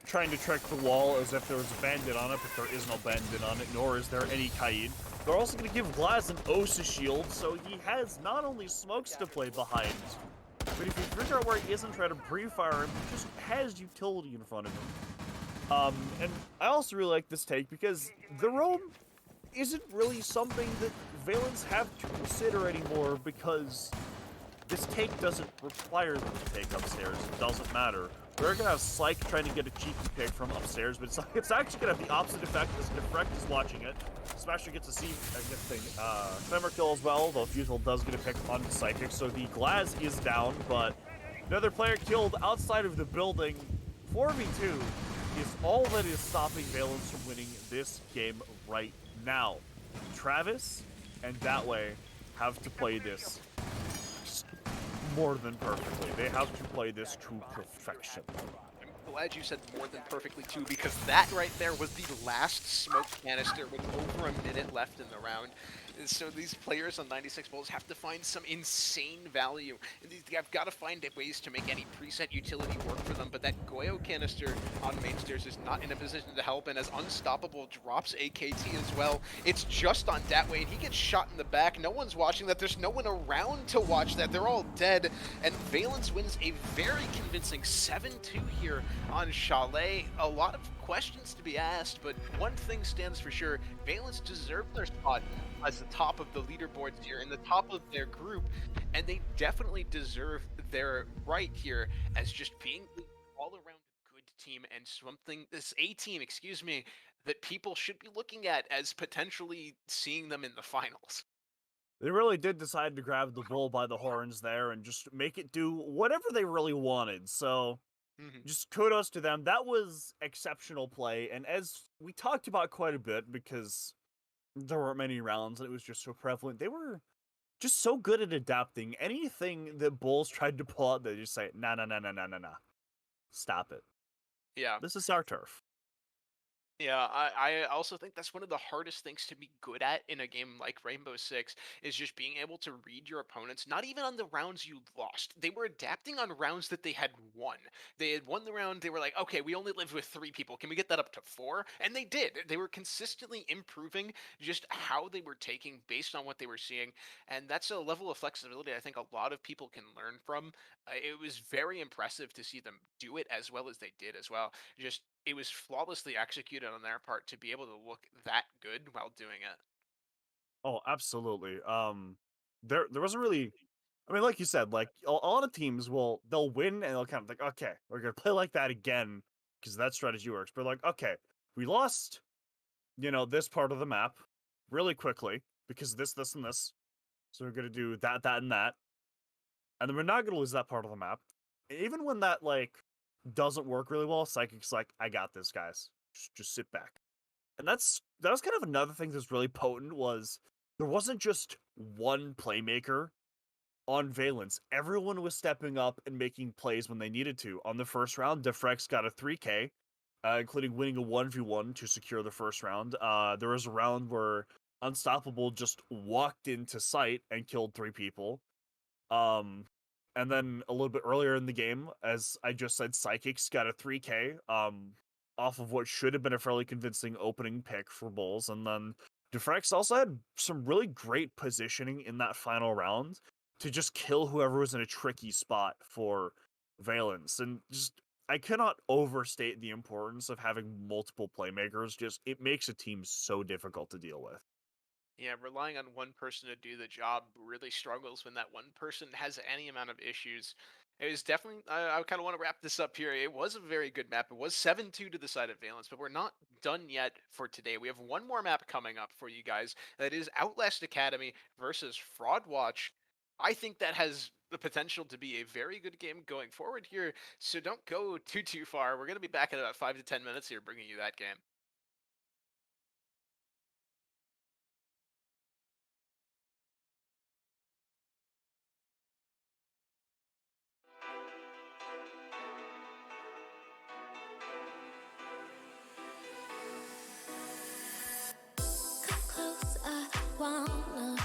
trying to trick the wall as if there was a bandit on it, but there is no bandit on it, nor is there any Kaid. They're also going to give Glaz an Osa shield, so he has not only smokes to play behind, but if you figure out where he is and try to pre-fire him, he just has utility in front of him. And I also really like this take because the roam isn't really something that Valence have to consider anymore, because this take doesn't require them to take upstairs. It doesn't matter. We're gonna have Psych trying to get a cheeky pick from upstairs, but it's actually gonna have the opposite effect as Defrect is watching it. Smasher gets a Clemmer kill as well, though Fusel does get a pick on Psychic, so the Glaz is down, but another player killed outside of the building. 4v2 is all that is stopping Valence from winning this game right now. Travis and That Way have to play this more than perfectly. They have to play this to perfection. I'm glad you said more than perfectly too, because that right there was the last smoke canister with over a minute left in the round. And so these players on 96 Bulls have to find some insane value. And they've got to find ways to make any preset utility work for them, but that Goyo canister on main stairs is not in a position to help, and as Unstoppable drops AKT as well, it's just on Datway, and he gets shot in the back. No one's watching that. There's no one around to watch that. They're all dead, and Valence wins a very convincing 7-2 here on Chalet. A lot of questions to be asked, but one thing stands for sure: Valence deserved their spot as the top of the leaderboards here, in the top of their group, and they definitely deserve their right here as just being the all-around good team, and this A team, excuse me, that people should be looking at as potentially seeing them in the finals. They really did decide to grab the bull by the horns there and just make it do whatever they really wanted. So Mhm. just kudos to them. That was exceptional play. And as we talked about quite a bit, because there weren't many rounds and it was just so prevalent, they were just so good at adapting. Anything that Bulls tried to pull out, they just say, nah, nah, nah, nah, nah, nah, nah. Stop it. Yeah. This is our turf. Yeah, I also think that's one of the hardest things to be good at in a game like Rainbow Six, is just being able to read your opponents, not even on the rounds you lost. They were adapting on rounds that they had won. They had won the round, they were like, okay, we only live with 3 people. Can we get that up to 4? And they did. They were consistently improving just how they were taking based on what they were seeing. And that's a level of flexibility I think a lot of people can learn from. It was very impressive to see them do it as well as they did as well. Just it was flawlessly executed on their part to be able to look that good while doing it. Oh, absolutely. There wasn't really. I mean, like you said, like a lot of teams they'll win and they'll kind of think, okay, we're gonna play like that again because that strategy works. But like, okay, we lost, this part of the map really quickly because this, and this. So we're gonna do that, that, and that, and then we're not gonna lose that part of the map. Even when that like doesn't work really well, Psychic's like, I got this, guys. Just sit back. And that was kind of another thing that's really potent was there wasn't just one playmaker on Valence. Everyone was stepping up and making plays when they needed to. On the first round, Defrex got a 3K, including winning a 1v1 to secure the first round. There was a round where Unstoppable just walked into sight and killed 3 people. Um, and then a little bit earlier in the game, as I just said, Psychics got a 3K off of what should have been a fairly convincing opening pick for Bulls. And then Defrex also had some really great positioning in that final round to just kill whoever was in a tricky spot for Valence. And just, I cannot overstate the importance of having multiple playmakers. Just, it makes a team so difficult to deal with. Yeah, relying on one person to do the job really struggles when that one person has any amount of issues. It was definitely, I kind of want to wrap this up here. It was a very good map. It was 7-2 to the side of Valence, but we're not done yet for today. We have one more map coming up for you guys. That is Outlast Academy versus Fraud Watch. I think that has the potential to be a very good game going forward here. So don't go too far. We're going to be back in about 5 to 10 minutes here, bringing you that game. Come close, I wanna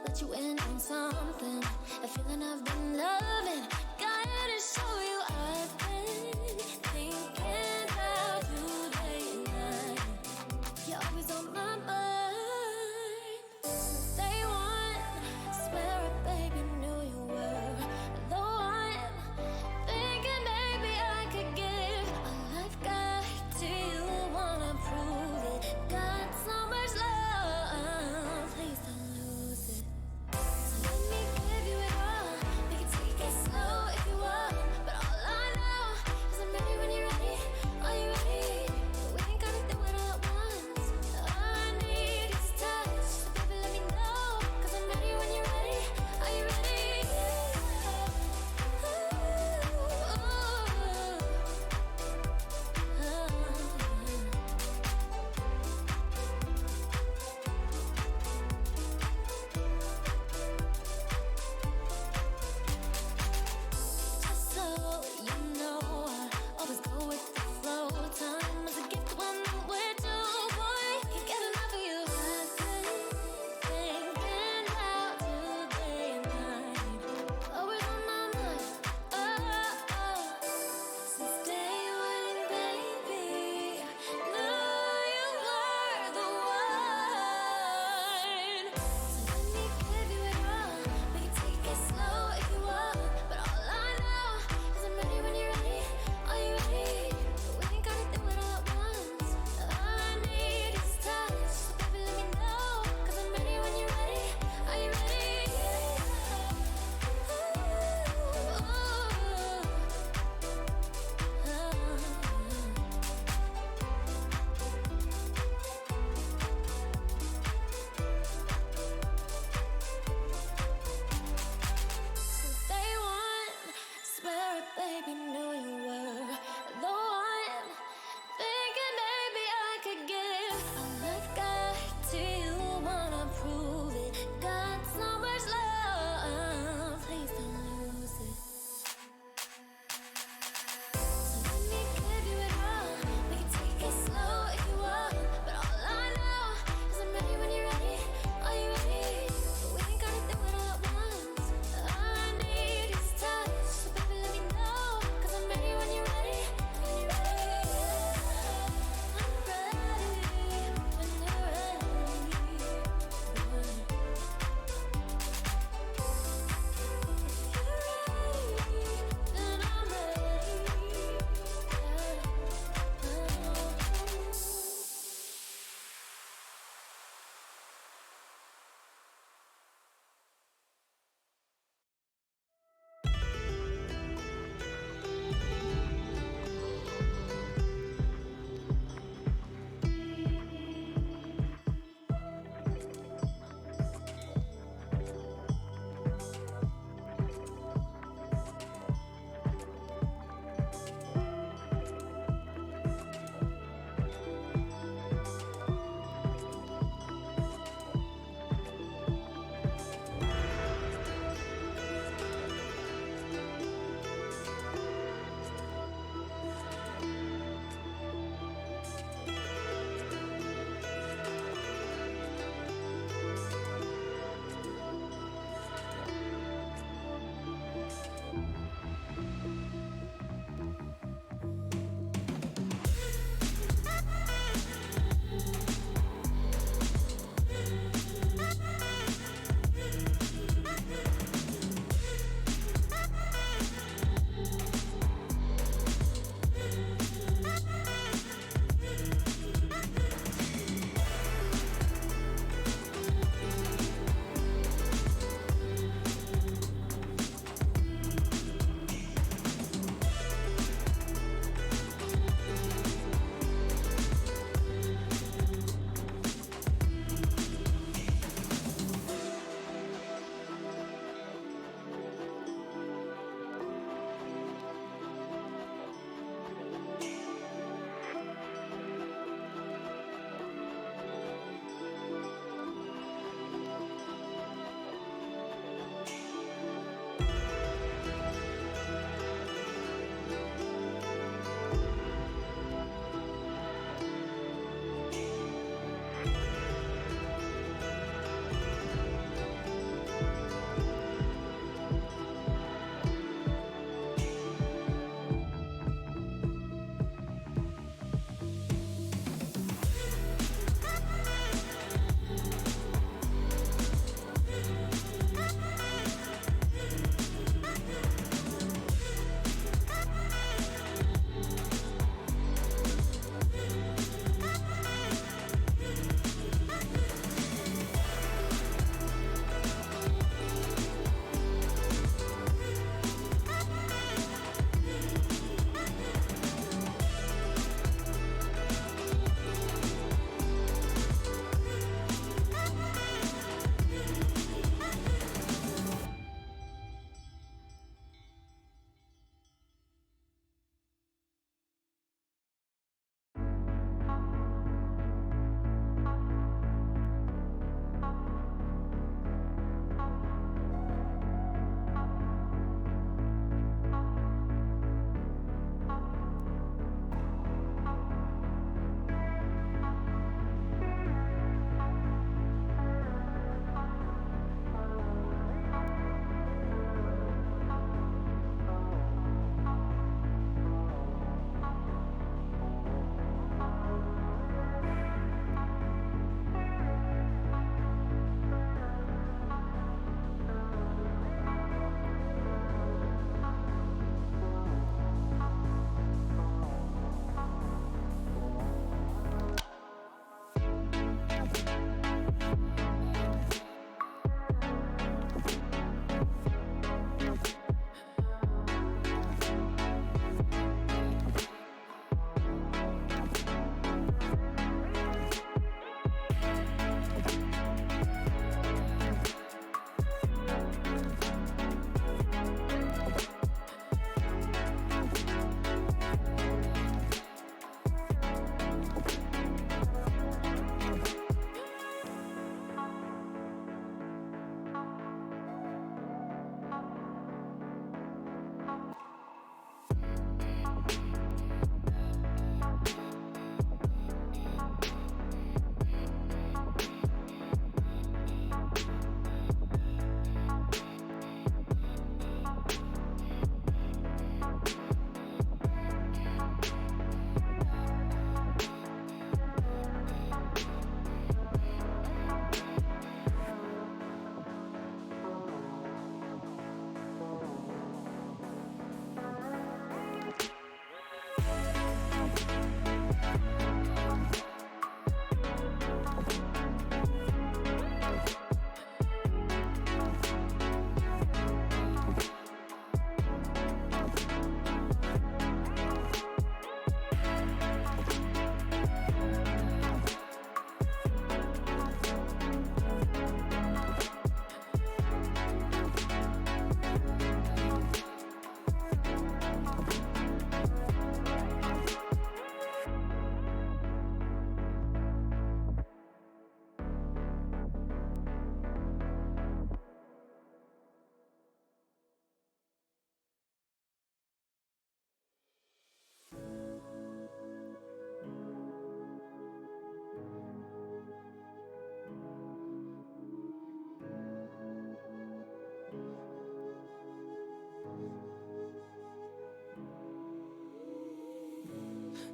let you in on something. A feeling I've been loving. Gotta show you I've been thinking about you day and night. You're always on my mind. Since day one, swear I baby knew you were the one. Thinking maybe I could give a life guide to you. Wanna prove it. Got so much love, please don't lose it. So let me give you it all. We can take it slow.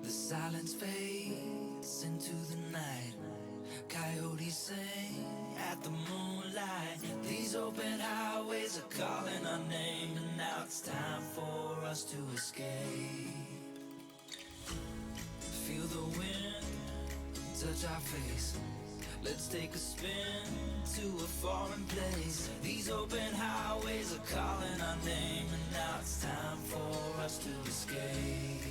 The silence fades into the night. Coyotes sing at the moonlight. These open highways are calling our name, and now it's time for us to escape. Feel the wind touch our face. Let's take a spin to a foreign place. These open highways are calling our name, and now it's time for us to escape.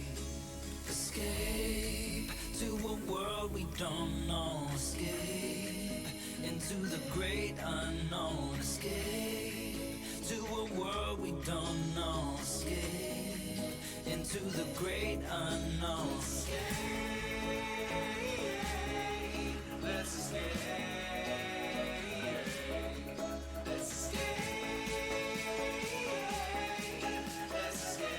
Escape to a world we don't know. Escape into the great unknown. Escape to a world we don't know. Escape into the great unknown. Escape, let's escape. Let's escape. Let's escape.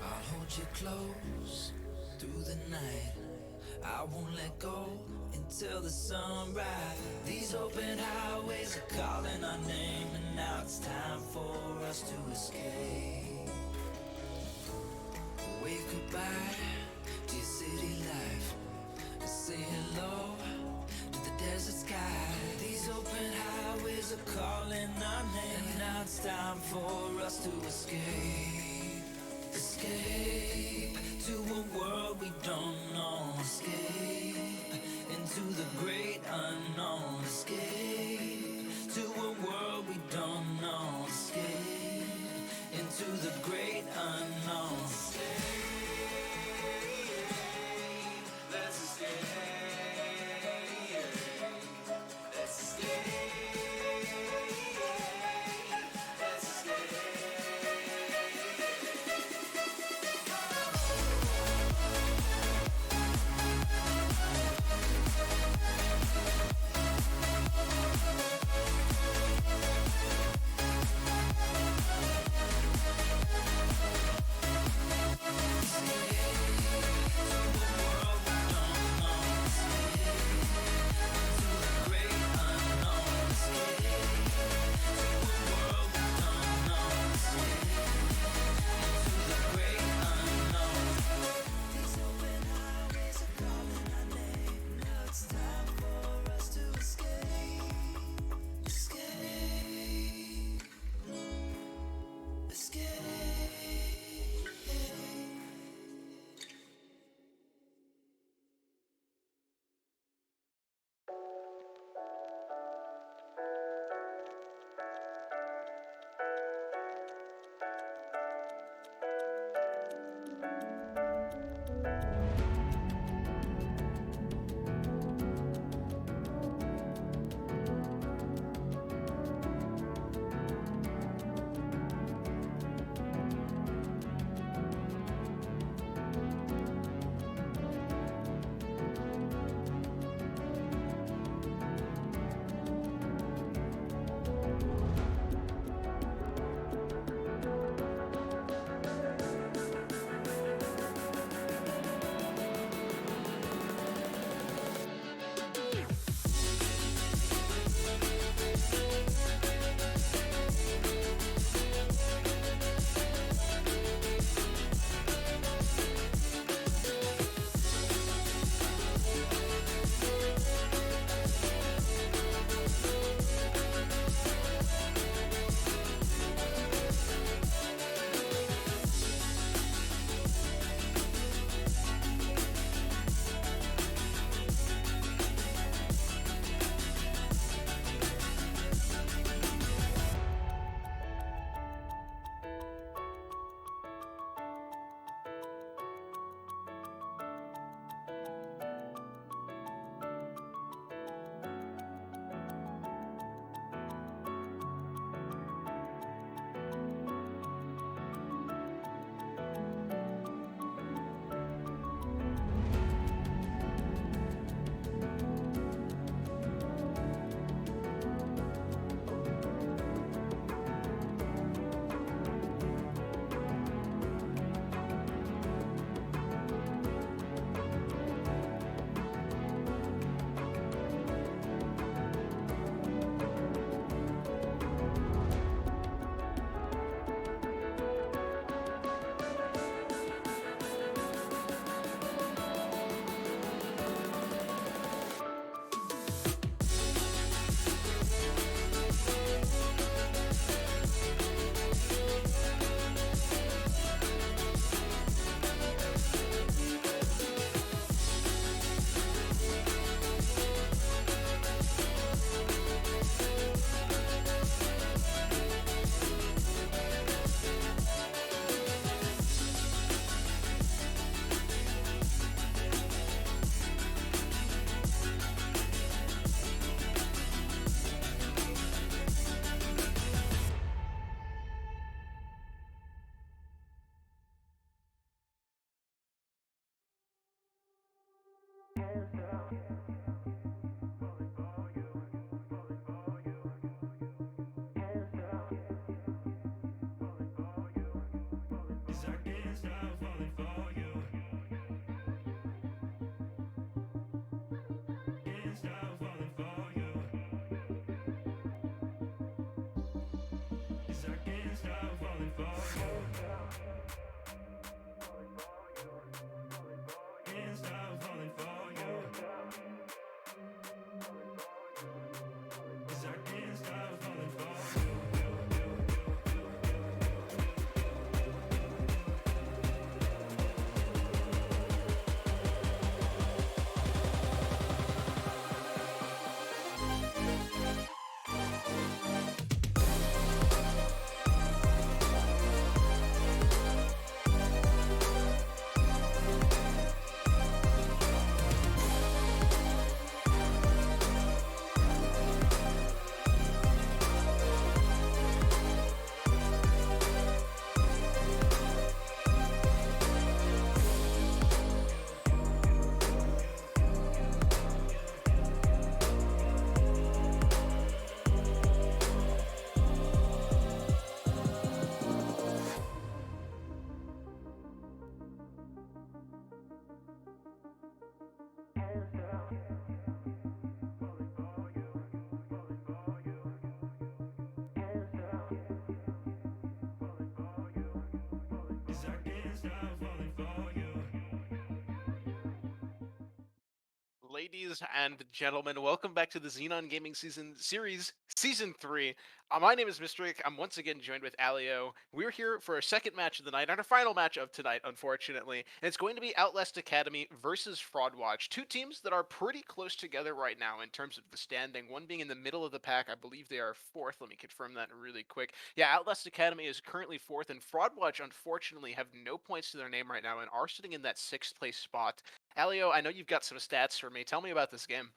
I'll hold you close through the night. I won't let go until the sunrise. These open highways are calling our name, and now it's time for us to escape. Wave goodbye to your city life, and say hello to the desert sky. These open highways are calling our name, and now it's time for us to escape. Escape to a world we don't know. Escape into the great unknown. Escape to a world we don't know. Escape into the great unknown. Escape, let's escape. Let's escape. Let's escape. Ladies and gentlemen, welcome back to the Xenon Gaming Season 3. My name is Mystrierik. I'm once again joined with Alio. We're here for our second match of the night, and our final match of tonight, unfortunately. And it's going to be Outlast Academy versus Fraud Watch. Two teams that are pretty close together right now in terms of the standing. One being in the middle of the pack. I believe they are fourth. Let me confirm that really quick. Yeah, Outlast Academy is currently fourth, and Fraud Watch, unfortunately, have no points to their name right now and are sitting in that sixth place spot. Alio, I know you've got some stats for me. Tell me about this game.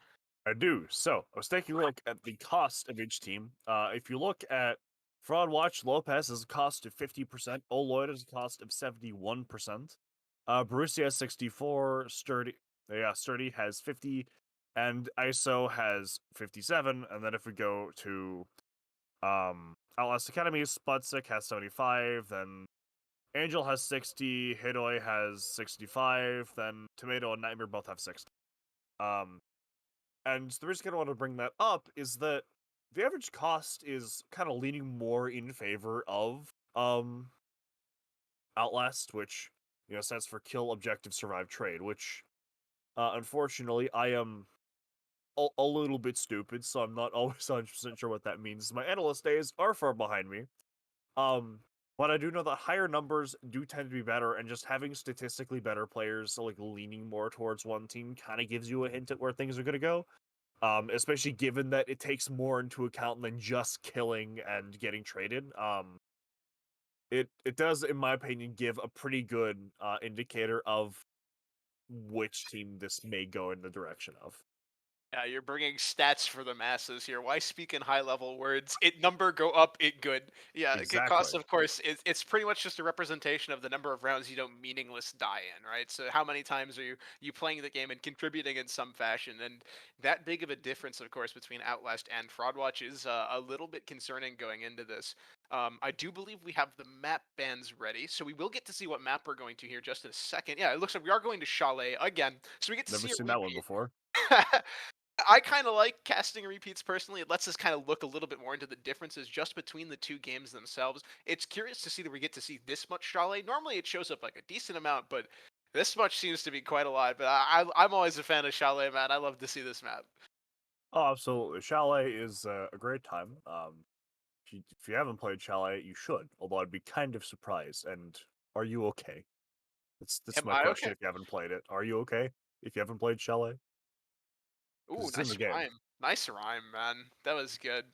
I do. So I was taking a look at the cost of each team. If you look at Fraud Watch, Lopez has a cost of 50%. Oloid has a cost of 71%. Borussia has 64. Sturdy has 50, and ISO has 57. And then if we go to Outlast Academy, Sputsik has 75. Then Angel has 60. Hidoi has 65. Then Tomato and Nightmare both have 60. And the reason I want to bring that up is that the average cost is kind of leaning more in favor of Outlast, which stands for Kill, Objective, Survive, Trade. Which, unfortunately, I am a little bit stupid, so I'm not always 100% sure what that means. My analyst days are far behind me. But I do know that higher numbers do tend to be better, and just having statistically better players, so like leaning more towards one team, kind of gives you a hint at where things are going to go. Especially given that it takes more into account than just killing and getting traded. It does, in my opinion, give a pretty good indicator of which team this may go in the direction of. Yeah, you're bringing stats for the masses here. Why speak in high-level words? It number go up, it good. Yeah, good cost, Exactly. of course, it's pretty much just a representation of the number of rounds you don't meaningless die in, right? So how many times are you playing the game and contributing in some fashion? And that big of a difference, of course, between Outlast and Fraudwatch is a little bit concerning going into this. I do believe we have the map bans ready, so we will get to see what map we're going to here just in a second. Yeah, it looks like we are going to Chalet again, so we get to Never see a seen that one repeat. before. I kind of like casting repeats personally. It lets us kind of look a little bit more into the differences just between the two games themselves. It's curious to see that we get to see this much Chalet. Normally it shows up like a decent amount, but this much seems to be quite a lot. But I'm always a fan of Chalet, man. I love to see this map. Oh, absolutely. Chalet is a great time. If you haven't played Chalet, you should. Although I'd be kind of surprised. And are you okay? That's Am my I question. okay? If you haven't played it, are you okay? If you haven't played Chalet, because Ooh, it's in the nice game. rhyme. Nice rhyme, man. That was good.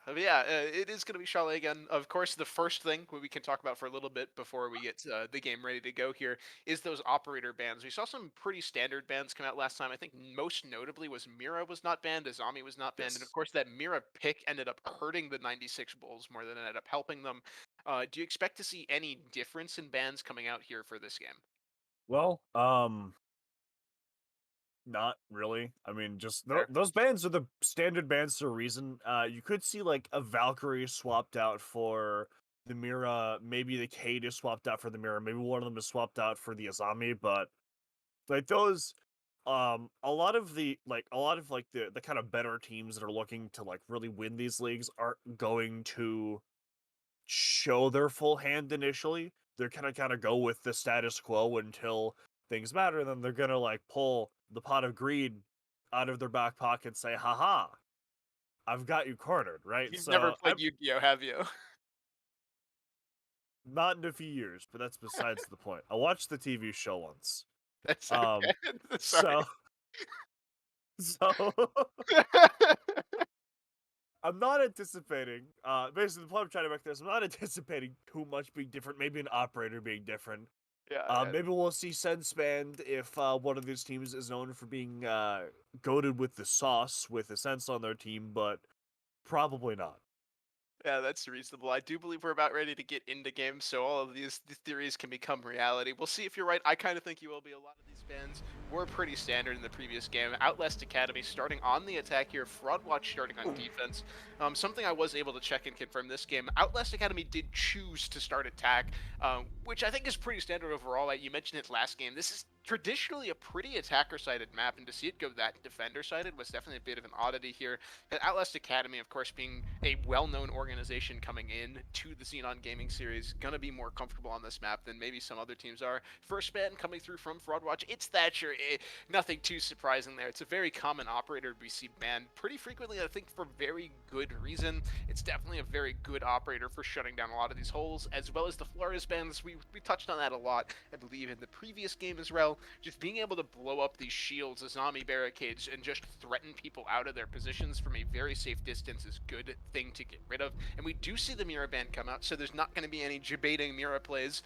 But yeah, it is going to be Chalet again. Of course, the first thing we can talk about for a little bit before we get the game ready to go here is those operator bans. We saw some pretty standard bans come out last time. I think most notably was Mira was not banned, Azami was not banned, and of Yes. course that Mira pick ended up hurting the 96 Bulls more than it ended up helping them. Do you expect to see any difference in bans coming out here for this game? Well, Not really. I mean, just Fair. those bands are the standard bands for a reason. You could see like a Valkyrie swapped out for the Mira. Maybe the Cade is swapped out for the Mira. Maybe one of them is swapped out for the Azami. But like those, a lot of the kind of better teams that are looking to like really win these leagues aren't going to show their full hand initially. They're kind of go with the status quo until things matter. Then they're gonna like pull the pot of greed out of their back pocket and say, "Haha, I've got you cornered." Right. You've never So played I'm Yu-Gi-Oh, have you? not in a few years, but that's besides the point. I watched the TV show once. That's Um. okay. Sorry. So so I'm not anticipating. Basically, the point I'm trying to make this, I'm not anticipating too much being different. Maybe an operator being different. Yeah. Maybe we'll see Sense Band if one of these teams is known for being goaded with the sauce with a Sense on their team, but probably not. Yeah, that's reasonable. I do believe we're about ready to get into games, so all of these theories can become reality. We'll see if you're right. I kind of think you will be. A lot of these bans were pretty standard in the previous game. Outlast Academy starting on the attack here, Fraud Watch starting on defense. Something I was able to check and confirm this game, Outlast Academy did choose to start attack, which I think is pretty standard overall. You mentioned it last game. This is traditionally a pretty attacker-sided map, and to see it go that defender-sided was definitely a bit of an oddity here. And Outlast Academy, of course, being a well-known organization coming in to the Xenon Gaming series, gonna be more comfortable on this map than maybe some other teams are. First ban coming through from Fraudwatch, it's Thatcher. Nothing too surprising there. It's a very common operator we see banned pretty frequently, I think for very good reason. It's definitely a very good operator for shutting down a lot of these holes, as well as the Flores bans. We touched on that a lot, I believe, in the previous game as well. Just being able to blow up these shields, the zombie barricades, and just threaten people out of their positions from a very safe distance is a good thing to get rid of. And we do see the Mira ban come out, so there's not going to be any debating Mira plays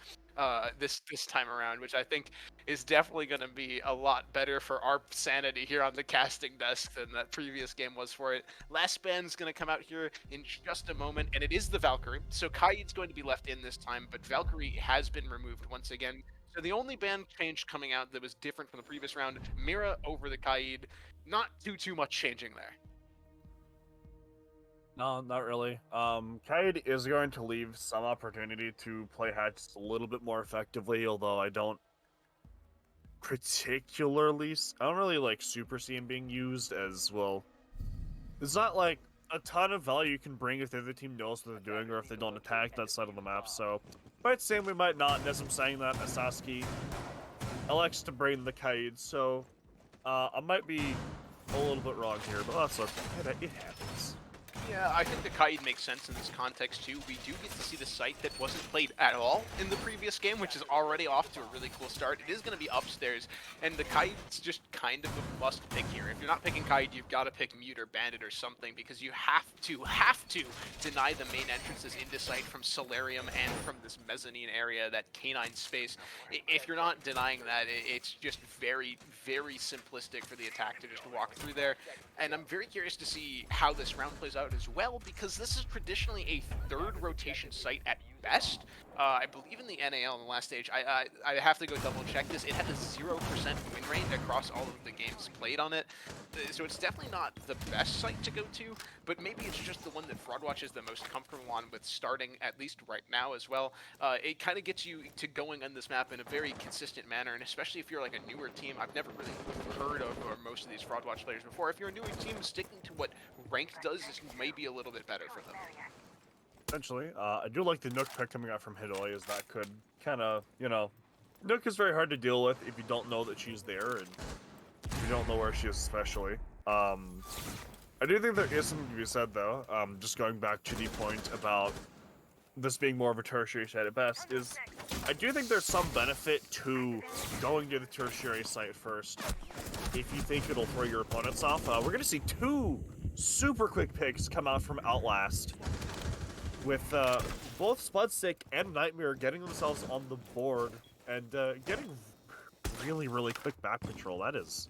this time around, which I think is definitely going to be a lot better for our sanity here on the casting desk than that previous game was for it. Last ban's going to come out here in just a moment, and it is the Valkyrie. So Kaid's going to be left in this time, but Valkyrie has been removed once again. So the only ban change coming out that was different from the previous round, Mira over the Kaid. Not too much changing there. No, not really. Kaid is going to leave some opportunity to play hatches a little bit more effectively, although I don't really like super see him being used as well. There's not like a ton of value you can bring if the other team knows what they're doing or if they don't attack that side of the map, so might say we might not, and as I'm saying that, Asaski elects to bring the Kaid, so I might be a little bit wrong here, but that's okay. It happens. Yeah, I think the Kaid makes sense in this context too. We do get to see the site that wasn't played at all in the previous game, which is already off to a really cool start. It is going to be upstairs, and the Kaid's just kind of a must pick here. If you're not picking Kaid, you've got to pick Mute or Bandit or something, because you have to deny the main entrances into site from Solarium and from this mezzanine area, that canine space. If you're not denying that, it's just very, very simplistic for the attack to just walk through there. And I'm very curious to see how this round plays out as well, because this is traditionally a third rotation site at best. I believe in the NAL in the last stage, I have to go double check this, it had a 0% win rate across all of the games played on it, so it's definitely not the best site to go to, but maybe it's just the one that Fraudwatch is the most comfortable on with starting, at least right now as well. It kind of gets you to going on this map in a very consistent manner, and especially if you're like a newer team. I've never really heard of or most of these Fraudwatch players before. If you're a newer team, sticking to what ranked does is maybe a little bit better for them. Essentially, I do like the Nook pick coming out from Hidoi, as that could kind of, Nook is very hard to deal with if you don't know that she's there, and if you don't know where she is especially. I do think there is something to be said, though, just going back to the point about this being more of a tertiary site at best, is I do think there's some benefit to going to the tertiary site first if you think it'll throw your opponents off. We're going to see two super quick picks come out from Outlast, with both Spudstick and Nightmare getting themselves on the board and getting really, really quick back control. That is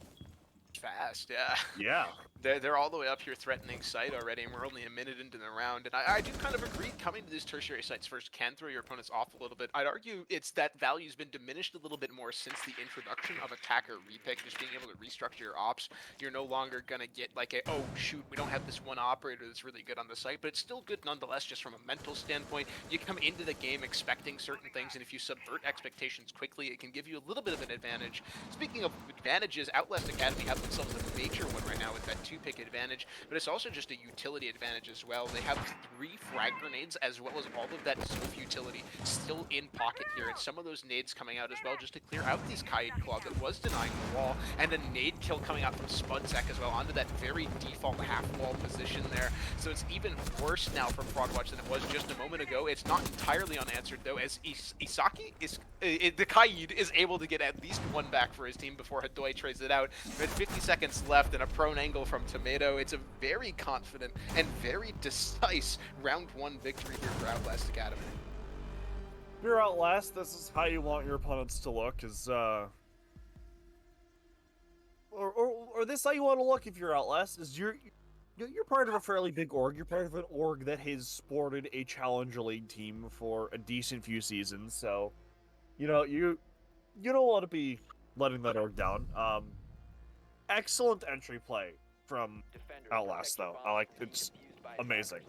Fast, yeah. Yeah. They're all the way up here threatening site already, and we're only a minute into the round. And I do kind of agree, coming to these tertiary sites first can throw your opponents off a little bit. I'd argue it's that value's been diminished a little bit more since the introduction of attacker repick, just being able to restructure your ops. You're no longer going to get like a, oh shoot, we don't have this one operator that's really good on the site, but it's still good nonetheless, just from a mental standpoint. You come into the game expecting certain things, and if you subvert expectations quickly, it can give you a little bit of an advantage. Speaking of advantages, Outlast Academy have themselves a major one right now with that 2-pick advantage, but it's also just a utility advantage as well. They have 3 frag grenades as well as all of that Zoof utility still in pocket here, and some of those nades coming out as well just to clear out these Kaid Claw that was denying the wall, and a nade kill coming out from Spunzek as well onto that very default half-wall position there. So it's even worse now for Frogwatch than it was just a moment ago. It's not entirely unanswered though, as Isaki is the Kaid is able to get at least one back for his team before Hadoy trades it out. With 50 seconds left and a prone angle from Tomato, it's a very confident and very decisive round 1 victory here for Outlast Academy. If you're Outlast, this is how you want your opponents to look, is or this is how you want to look if you're Outlast, is you're part of a fairly big org. You're part of an org that has sported a Challenger League team for a decent few seasons, so you don't want to be letting that org down. Excellent entry play from Outlast, though. It's amazing.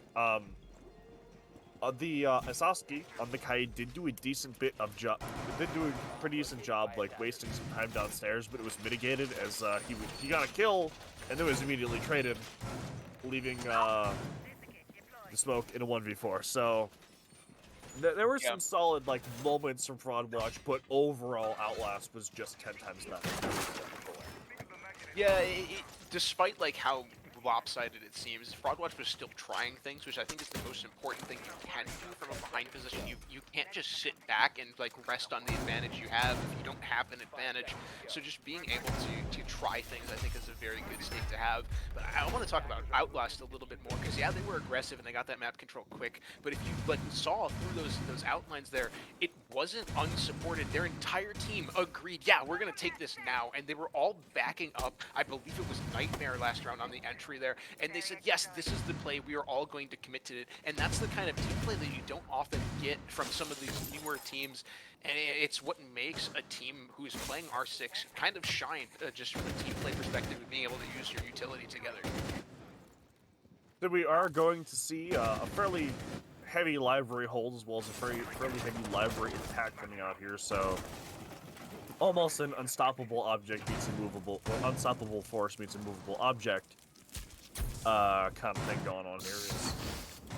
The Asaski on the Kai did do a decent bit of did do a pretty decent job, like wasting some time downstairs, but it was mitigated as he got a kill and then was immediately traded, leaving the smoke in a 1v4. So there were some solid like moments from Frogwatch, but overall Outlast was just 10 times better. Yeah, despite like how lopsided it seems, Frogwatch was still trying things, which I think is the most important thing you can do from a behind position. You can't just sit back and like rest on the advantage you have if you don't have an advantage. So just being able to try things, I think, is a very good state to have. But I want to talk about Outlast a little bit more, because yeah, they were aggressive and they got that map control quick. But if you saw through those outlines there, it wasn't unsupported. Their entire team agreed, yeah, we're gonna take this now, and they were all backing up. I believe it was Nightmare last round on the entry there, and they said, yes, this is the play, we are all going to commit to it. And that's the kind of team play that you don't often get from some of these newer teams, and it's what makes a team who is playing R6 kind of shine, just from a team play perspective, of being able to use your utility together. Then we are going to see a fairly heavy library hold, as well as a fairly heavy library attack coming out here, so almost an unstoppable object meets a movable, or unstoppable force meets a movable object kind of thing going on here.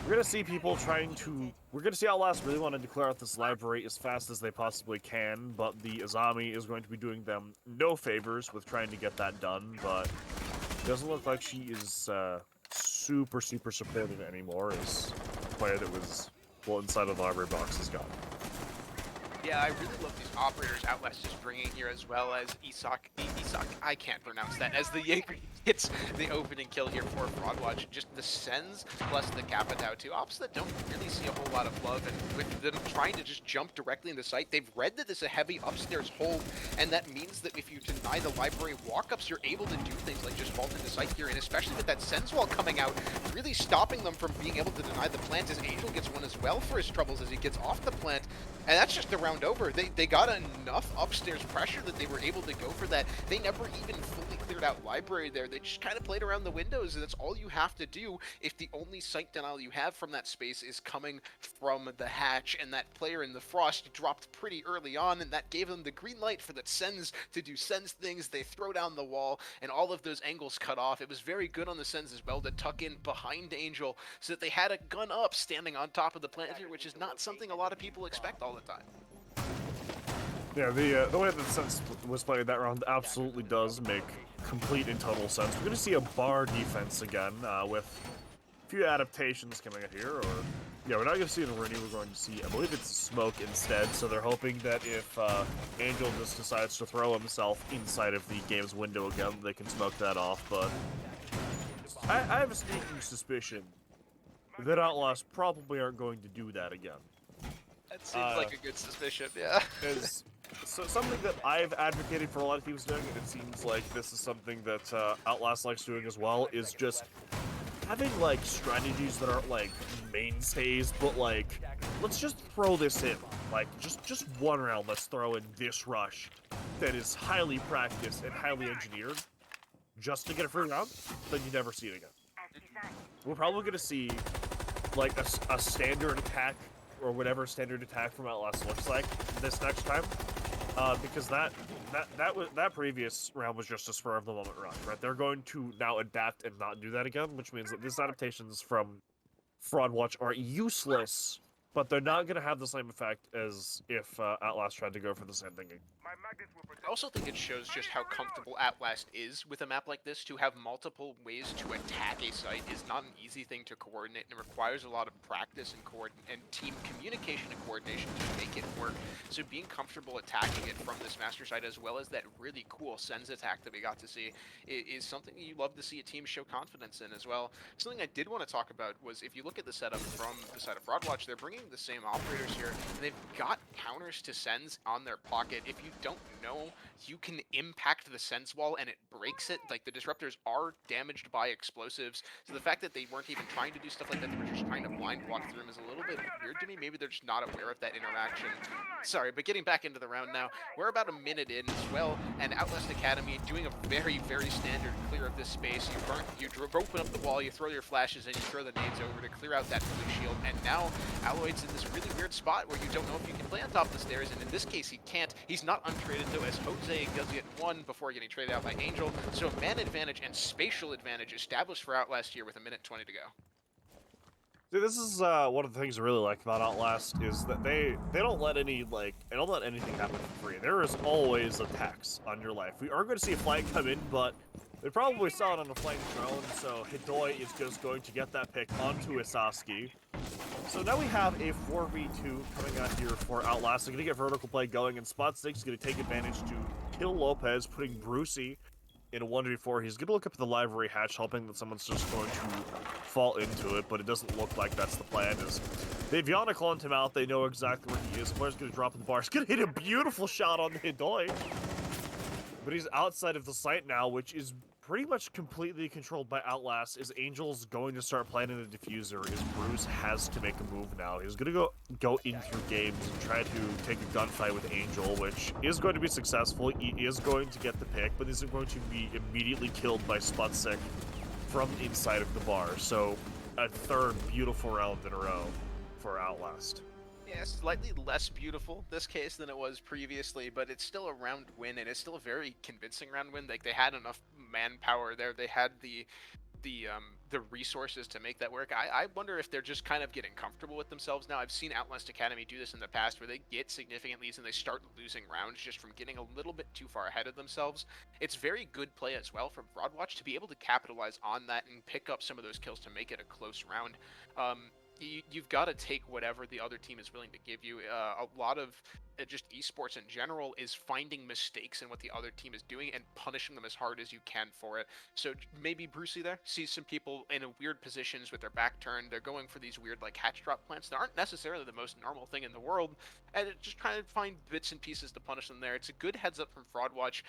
We're gonna see people we're gonna see Outlast really want to declare out this library as fast as they possibly can, but the Azami is going to be doing them no favors with trying to get that done, but it doesn't look like she is super supportive anymore, as the player that was inside of the library box is gone. Yeah, I really love these operators Outlast is bringing here, as well as Isak, I can't pronounce that, as the Jaeger gets the opening kill here for Frogwatch. Just the Sens plus the Capitao, two ops that don't really see a whole lot of love, and with them trying to just jump directly into site, they've read that there's a heavy upstairs hold, and that means that if you deny the library walk-ups, you're able to do things like just vault into site here, and especially with that Sens wall coming out, really stopping them from being able to deny the plant, as Angel gets one as well for his troubles as he gets off the plant, and that's just the round over. They got enough upstairs pressure that they were able to go for that. They never even fully cleared out library there. They just kind of played around the windows, and that's all you have to do if the only sight denial you have from that space is coming from the hatch, and that player in the frost dropped pretty early on, and that gave them the green light for the Sens to do Sens things. They throw down the wall, and all of those angles cut off. It was very good on the Sens as well to tuck in behind Angel so that they had a gun up standing on top of the plant here, which is not something a lot of people expect all the time. Yeah, the way that Sense was played that round absolutely does make complete and total sense. We're going to see a bar defense again, with a few adaptations coming out here, or yeah, we're not going to see the Rooney, we're going to see, I believe it's Smoke instead, so they're hoping that if Angel just decides to throw himself inside of the game's window again, they can smoke that off, but I have a sneaking suspicion that Outlast probably aren't going to do that again. That seems like a good suspicion, yeah. Because So something that I've advocated for a lot of teams doing, and it seems like this is something that Outlast likes doing as well, is just having like strategies that aren't like mainstays, but like let's just throw this in. Like just one round, let's throw in this rush that is highly practiced and highly engineered just to get a free round, then you never see it again. We're probably gonna see like a standard attack or whatever standard attack from Outlast looks like this next time, because that previous round was just a spur of the moment run, right? They're going to now adapt and not do that again, which means that these adaptations from Fraud Watch are useless, but they're not going to have the same effect as if Outlast tried to go for the same thing. I also think it shows just how comfortable Outlast is with a map like this. To have multiple ways to attack a site is not an easy thing to coordinate, and it requires a lot of practice and team communication and coordination to make it work. So being comfortable attacking it from this master site, as well as that really cool Sens attack that we got to see, is something you love to see a team show confidence in as well. Something I did want to talk about was, if you look at the setup from the side of Fraudwatch, they're bringing the same operators here, and they've got counters to Sens on their pocket. If you don't know, you can impact the Sens wall and it breaks it. Like, the disruptors are damaged by explosives, so the fact that they weren't even trying to do stuff like that, they were just trying to blind walk through them, is a little bit weird to me. Maybe they're just not aware of that interaction. Sorry, but getting back into the round now, we're about a minute in as well, and Outlast Academy doing a very, very standard clear of this space. You open up the wall, you throw your flashes, and you throw the nades over to clear out that blue shield, and now Alloyd's in this really weird spot where you don't know if you can play on top of the stairs, and in this case he can't. He's not untraded though, as Jose does get one before getting traded out by Angel, so man advantage and spatial advantage established for Outlast here with a minute 20 to go. See, this is one of the things I really like about Outlast, is that they don't let anything happen for free. There is always attacks on your life. We are going to see a flank come in, but they probably saw it on a flank drone, so Hidoi is just going to get that pick onto Isaski. So now we have a 4v2 coming out here for Outlast. They're going to get vertical play going, and Spot 6 is going to take advantage to kill Lopez, putting Brucey in a 1v4. He's going to look up at the library hatch, hoping that someone's just going to fall into it, but it doesn't look like that's the plan. As they've Yana cloned him out, they know exactly where he is. The player's going to drop in the bar. He's going to hit a beautiful shot on Hidoi, but he's outside of the site now, which is pretty much completely controlled by Outlast. Is Angel's going to start planning the diffuser? Is Bruce has to make a move now? He's going to go in through games and try to take a gunfight with Angel, which is going to be successful. He is going to get the pick, but he's going to be immediately killed by Sputsik from inside of the bar. So a third beautiful round in a row for Outlast. Yeah, slightly less beautiful this case than it was previously, but it's still a round win, and it's still a very convincing round win. Like, they had enough manpower there. They had the resources to make that work. I wonder if they're just kind of getting comfortable with themselves now. I've seen Outlast Academy do this in the past, where they get significant leads and they start losing rounds just from getting a little bit too far ahead of themselves. It's very good play as well from Fraudwatch to be able to capitalize on that and pick up some of those kills to make it a close round. You've got to take whatever the other team is willing to give you. A lot of just esports in general is finding mistakes in what the other team is doing and punishing them as hard as you can for it. So maybe Brucey there sees some people in weird positions with their back turned. They're going for these weird like hatch drop plants that aren't necessarily the most normal thing in the world, and just trying to find bits and pieces to punish them there. It's a good heads up from Fraudwatch.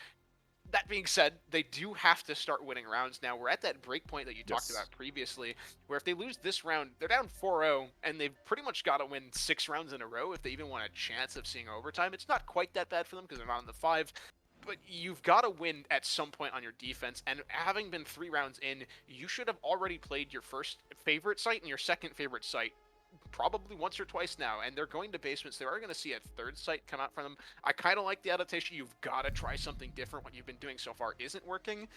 That being said, they do have to start winning rounds now. We're at that break point that you talked about previously, where if they lose this round, they're down 4-0, and they've pretty much got to win 6 rounds in a row if they even want a chance of seeing overtime. It's not quite that bad for them because they're not on the 5, but you've got to win at some point on your defense, and having been 3 rounds in, you should have already played your first favorite site and your second favorite site probably once or twice now, and they're going to basements. They are going to see a third site come out from them. I kind of like the adaptation. You've got to try something different. What you've been doing so far isn't working.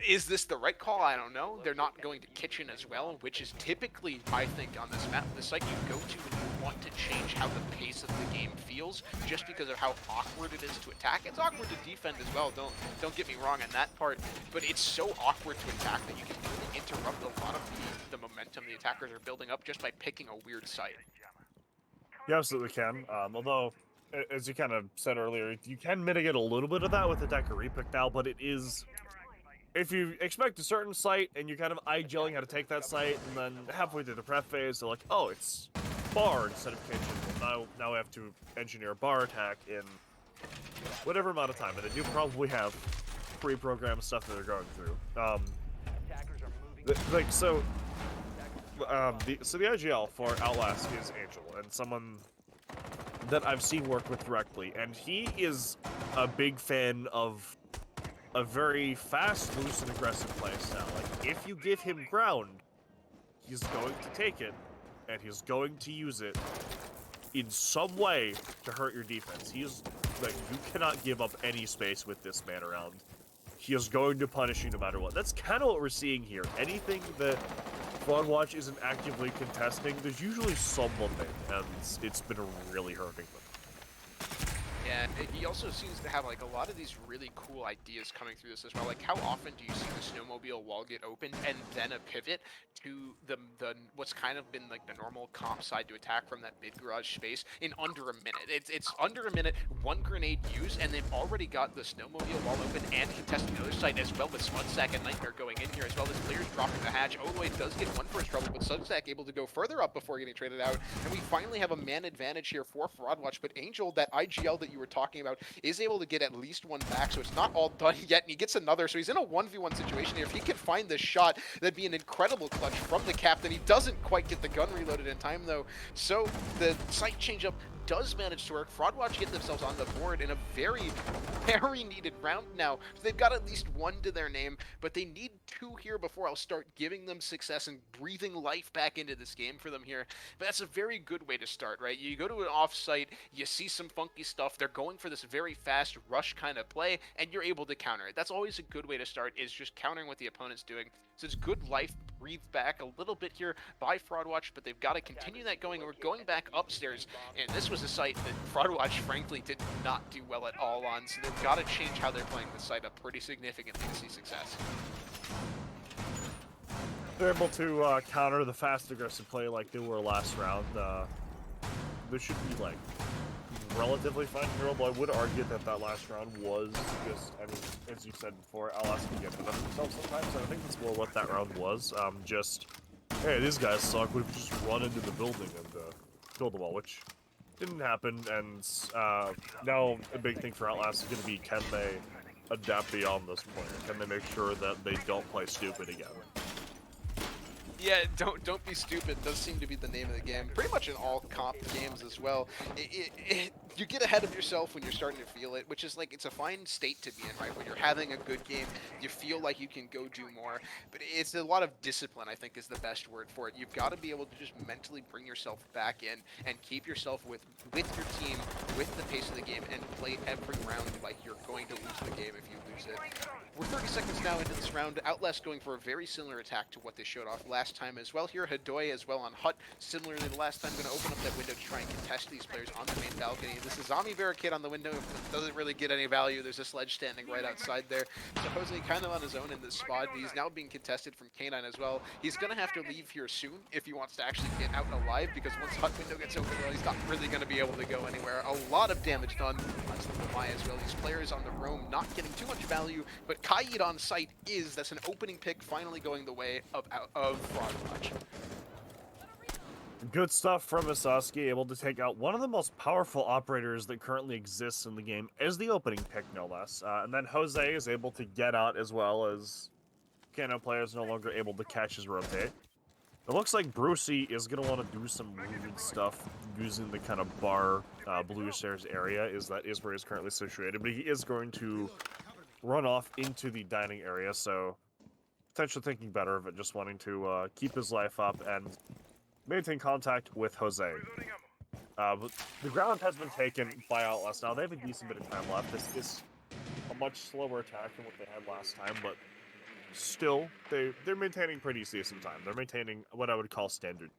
Is this the right call? I don't know. They're not going to kitchen as well, which is typically, I think, on this map, the site you go to when you want to change how the pace of the game feels, just because of how awkward it is to attack. It's awkward to defend as well, don't get me wrong on that part, but it's so awkward to attack that you can really interrupt a lot of the momentum the attackers are building up just by picking a weird site. You absolutely can, although, as you kind of said earlier, you can mitigate a little bit of that with the decker repick now, but it is... If you expect a certain site and you're kind of eye-gelling how to take that site, and then halfway through the prep phase, they're like, oh, it's bar instead of kitchen. Well, now we have to engineer a bar attack in whatever amount of time, and they do probably have pre-programmed stuff that they're going through. So the IGL for Outlast is Angel, and someone that I've seen work with directly, and he is a big fan of a very fast, loose, and aggressive playstyle. Like, if you give him ground, he's going to take it, and he's going to use it in some way to hurt your defense. He's like, you cannot give up any space with this man around. He is going to punish you no matter what. That's kind of what we're seeing here. Anything that Fraudwatch isn't actively contesting, there's usually someone there, and it's been really hurting them. Yeah, he also seems to have like a lot of these really cool ideas coming through this as well. Like, how often do you see the snowmobile wall get opened and then a pivot to the what's kind of been like the normal comp side to attack from that mid garage space in under a minute? It's under a minute, one grenade used, and they've already got the snowmobile wall open and contesting the other side as well, with Smudsack and Nightmare going in here as well. This player's dropping the hatch. Oloy does get one first trouble, but Smudsack able to go further up before getting traded out, and we finally have a man advantage here for Fraudwatch. But Angel, that IGL that you were talking about, is able to get at least one back, so it's not all done yet, and he gets another, so he's in a 1v1 situation here. If he can find this shot, that'd be an incredible clutch from the captain. He doesn't quite get the gun reloaded in time, though, so the sight change-up does manage to work. Fraudwatch get themselves on the board in a very, very needed round now. So they've got at least one to their name, but they need two here before I'll start giving them success and breathing life back into this game for them here. But that's a very good way to start, right? You go to an off-site, you see some funky stuff, they're going for this very fast rush kind of play, and you're able to counter it. That's always a good way to start, is just countering what the opponent's doing. So it's good life breathed back a little bit here by Fraudwatch, but they've got to continue that going. We're going back upstairs, and this was a site that Fraudwatch frankly did not do well at all on, so they've got to change how they're playing this site up pretty significantly to see success. They're able to counter the fast aggressive play like they were last round. There should be like relatively fine here, although I would argue that that last round was just, I mean, as you said before, Outlast can get enough themselves sometimes, and I think that's more what that round was. Just, hey, these guys suck, we've just run into the building and killed them all, which didn't happen, and now a big thing for Outlast is going to be, can they adapt beyond this point? Can they make sure that they don't play stupid again? Yeah, don't be stupid does seem to be the name of the game. Pretty much in all comp games as well. You get ahead of yourself when you're starting to feel it, which is like, it's a fine state to be in, right? When you're having a good game, you feel like you can go do more. But it's a lot of discipline, I think, is the best word for it. You've got to be able to just mentally bring yourself back in and keep yourself with your team, with the pace of the game, and play every round like you're going to lose the game if you lose it. We're 30 seconds now into this round. Outlast going for a very similar attack to what they showed off last time as well. Here, Hadoy as well on Hut. Similarly to last time, going to open up that window to try and contest these players on the main balcony. This is zombie barricade on the window. Doesn't really get any value. There's a sledge standing right outside there. So Jose kind of on his own in this spot. He's now being contested from K9 as well. He's going to have to leave here soon if he wants to actually get out alive, because once Hut window gets open, well, he's not really going to be able to go anywhere. A lot of damage done on Maya as well. These players on the roam not getting too much value, but Kaid on site that's an opening pick finally going the way of Fraudwatch. Good stuff from Misaki, able to take out one of the most powerful operators that currently exists in the game as the opening pick, no less. And then Jose is able to get out as well, as Kano players no longer able to catch his rotate. It looks like Brucey is going to want to do some moving stuff using the kind of bar blue stairs area, that is where he's currently situated, but he is going to run off into the dining area, so potentially thinking better of it, just wanting to keep his life up and maintain contact with Jose. The ground has been taken by Outlast. Now, they have a decent bit of time left. This is a much slower attack than what they had last time, but still, they're maintaining pretty decent time. They're maintaining what I would call standard.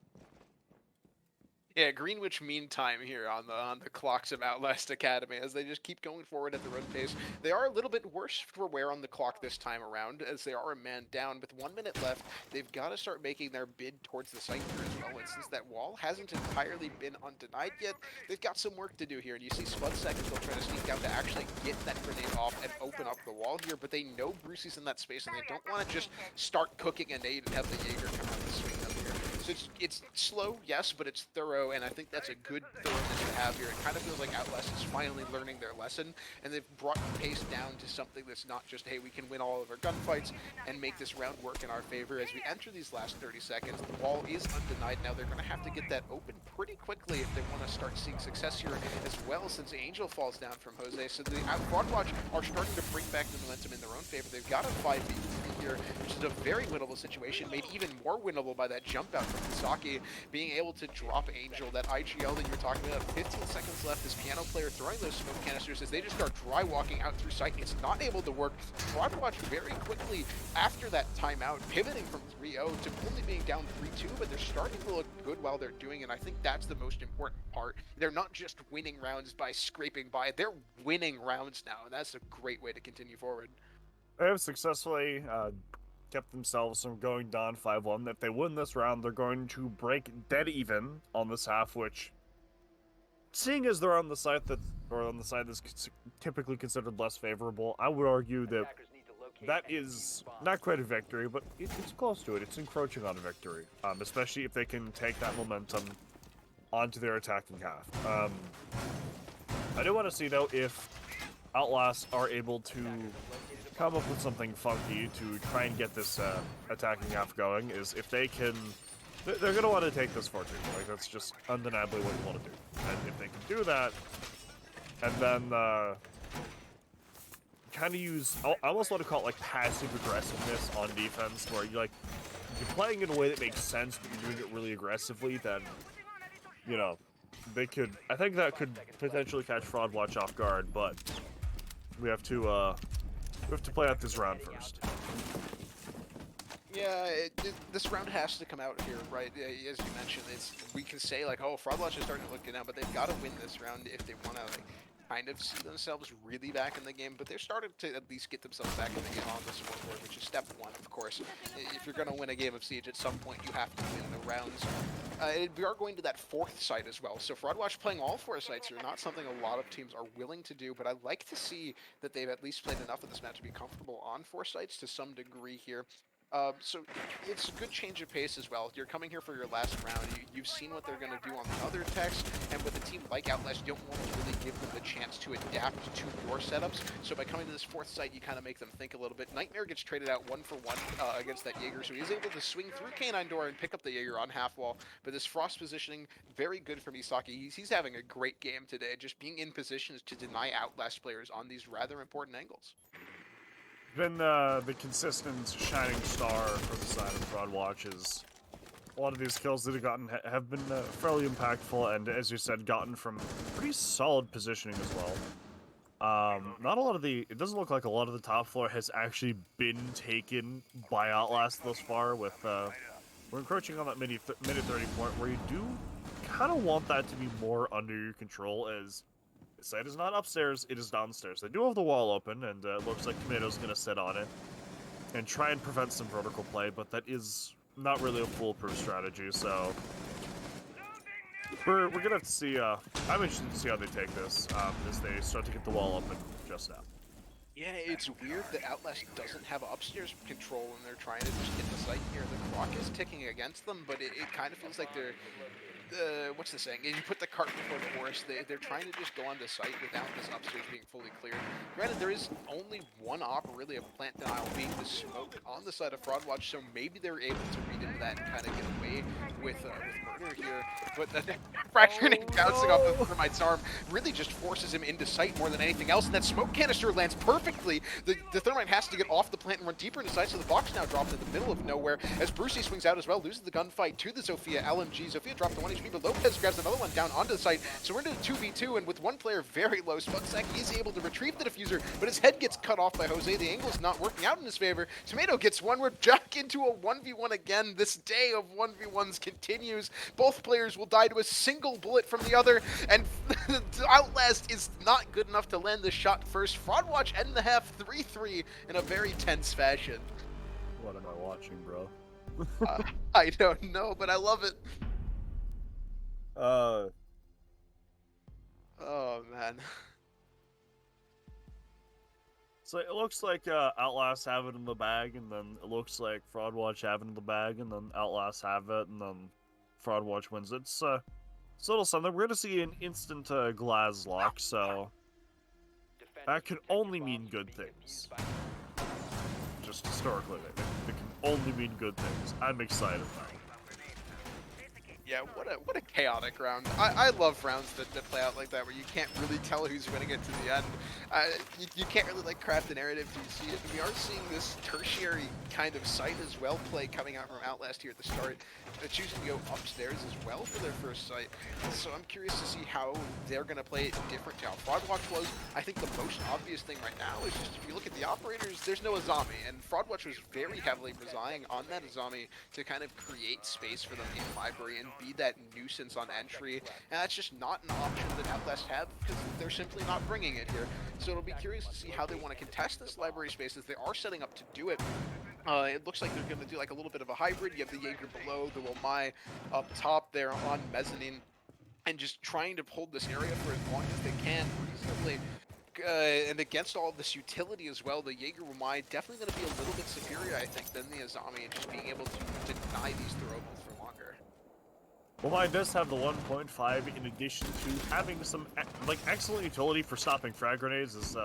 Yeah, Greenwich mean time here on the clocks of Outlast Academy as they just keep going forward at the run pace. They are a little bit worse for wear on the clock this time around, as they are a man down. With 1 minute left, they've got to start making their bid towards the site here as well. And since that wall hasn't entirely been undenied yet, they've got some work to do here. And you see Smudsack is still trying to sneak down to actually get that grenade off and open up the wall here, but they know Brucey's in that space, and they don't want to just start cooking a nade and have the Jaeger come out and swing them here. So it's slow, yes, but it's thorough, and I think that's a good thoroughness to have here. It kind of feels like Outlast is finally learning their lesson, and they've brought the pace down to something that's not just, hey, we can win all of our gunfights and make this round work in our favor. As we enter these last 30 seconds, the wall is undenied. Now they're going to have to get that open pretty quickly if they want to start seeing success here as well, since Angel falls down from Jose. So the Fraudwatch are starting to bring back the momentum in their own favor. They've got a 5v3 here, which is a very winnable situation, made even more winnable by that jump out from Misaki, being able to drop Angel, that IGL that you were talking about. 15 seconds left, this piano player throwing those smoke canisters as they just start dry walking out through sight. It's not able to work. Fraudwatch very quickly after that timeout, pivoting from 3-0 to only being down 3-2, but they're starting to look good while they're doing it, and I think that's the most important part. They're not just winning rounds by scraping by, they're winning rounds now, and that's a great way to continue forward. They have successfully kept themselves from going down 5-1. If they win this round, they're going to break dead even on this half, which, seeing as they're on the side that's typically considered less favorable, I would argue that that is not quite a victory, but it's close to it. It's encroaching on a victory, especially if they can take that momentum onto their attacking half. I do want to see, though, if Outlast are able to come up with something funky to try and get this attacking half going. Is if they can, they're going to want to take this 4-2. Like, that's just undeniably what you want to do. And if they can do that, and then kind of use, I almost want to call it like passive aggressiveness on defense, where you're playing in a way that makes sense, but you're doing it really aggressively, then, you know, they could, I think that could potentially catch Fraudwatch off guard, but we have to play out this round first. Yeah, this round has to come out here, right? As you mentioned, we can say like, oh, Fraudwatch is starting to look good now, but they've got to win this round if they want to kind of see themselves really back in the game. But they're starting to at least get themselves back in the game on the scoreboard, which is step one, of course. If you're going to win a game of Siege, at some point you have to win the rounds. We are going to that fourth site as well. So Fraudwatch playing all 4 sites are not something a lot of teams are willing to do, but I like to see that they've at least played enough of this match to be comfortable on 4 sites to some degree here. So it's a good change of pace as well. You're coming here for your last round. You've seen what they're going to do on the other techs, and with a team like Outlast, you don't want to really give them the chance to adapt to your setups. So by coming to this 4th site, you kind of make them think a little bit. Nightmare gets traded out 1-for-1 against that Jaeger, so he's able to swing through Canine Door and pick up the Jaeger on half wall. But this Frost positioning, very good for Misaki. He's having a great game today, just being in positions to deny Outlast players on these rather important angles. Been the consistent shining star for the side of Fraudwatch is a lot of these kills that have gotten have been fairly impactful, and as you said, gotten from pretty solid positioning as well. Not a lot of it doesn't look like a lot of the top floor has actually been taken by Outlast thus far. With we're encroaching on that minute 30 point where you do kind of want that to be more under your control, as the site is not upstairs, it is downstairs. They do have the wall open, and it looks like Tomato's going to sit on it and try and prevent some vertical play, but that is not really a foolproof strategy, so we're going to have to see, I'm interested to see how they take this, as they start to get the wall open just now. Yeah, it's weird that Outlast doesn't have upstairs control when they're trying to just get the site here. The clock is ticking against them, but it kind of feels like they're, what's the saying? You put the cart before the horse. They're trying to just go onto site without this upstairs being fully cleared. Granted, there is only one op, really, of plant denial, being the smoke on the side of Fraudwatch, so maybe they're able to read into that and kind of get away with murder here. But the fracturing bouncing off the Thermite's arm really just forces him into sight more than anything else, and that smoke canister lands perfectly. The Thermite has to get off the plant and run deeper into sight, so the box now drops in the middle of nowhere as Brucey swings out as well, loses the gunfight to the Zofia LMG. Zofia dropped to 1 HP, but Lopez grabs another one down onto the site, so we're into the 2v2, and with one player very low, Spunsack is able to retrieve the diffuser, but his head gets cut off by Jose. The angle's not working out in his favor. Tomato gets one. We're back into a 1v1 again. This day of 1v1s continues. Both players will die to a single bullet from the other, and Outlast is not good enough to land the shot first. Fraudwatch end the half 3-3 in a very tense fashion. What am I watching, bro? I don't know, but I love it. Oh, man. So it looks like Outlast have it in the bag, and then it looks like Fraudwatch have it in the bag, and then Outlast have it, and then Fraudwatch wins it. It's a little something. We're gonna see an instant glass lock, so that can only mean good things. Just historically, it can only mean good things. I'm excited. Yeah, what a chaotic round. I love rounds that play out like that, where you can't really tell who's winning it to the end. You can't really like craft a narrative till you see it. And we are seeing this tertiary kind of site as well play coming out from Outlast here at the start. They're choosing to go upstairs as well for their first site. So I'm curious to see how they're going to play it different to how Fraudwatch was. I think the most obvious thing right now is just if you look at the operators, there's no Azami, and Fraudwatch was very heavily relying on that Azami to kind of create space for them in library and be that nuisance on entry, and that's just not an option that Outlast have because they're simply not bringing it here. So it'll be curious to see how they want to contest this library space as they are setting up to do it. It looks like they're going to do like a little bit of a hybrid. You have the Jaeger below, the Womai up top there on mezzanine, and just trying to hold this area for as long as they can reasonably. And against all of this utility as well, the Jaeger Womai definitely going to be a little bit superior, I think, than the Azami, and just being able to deny these throwables for longer. Well, I does have the 1.5 in addition to having some like excellent utility for stopping frag grenades. Is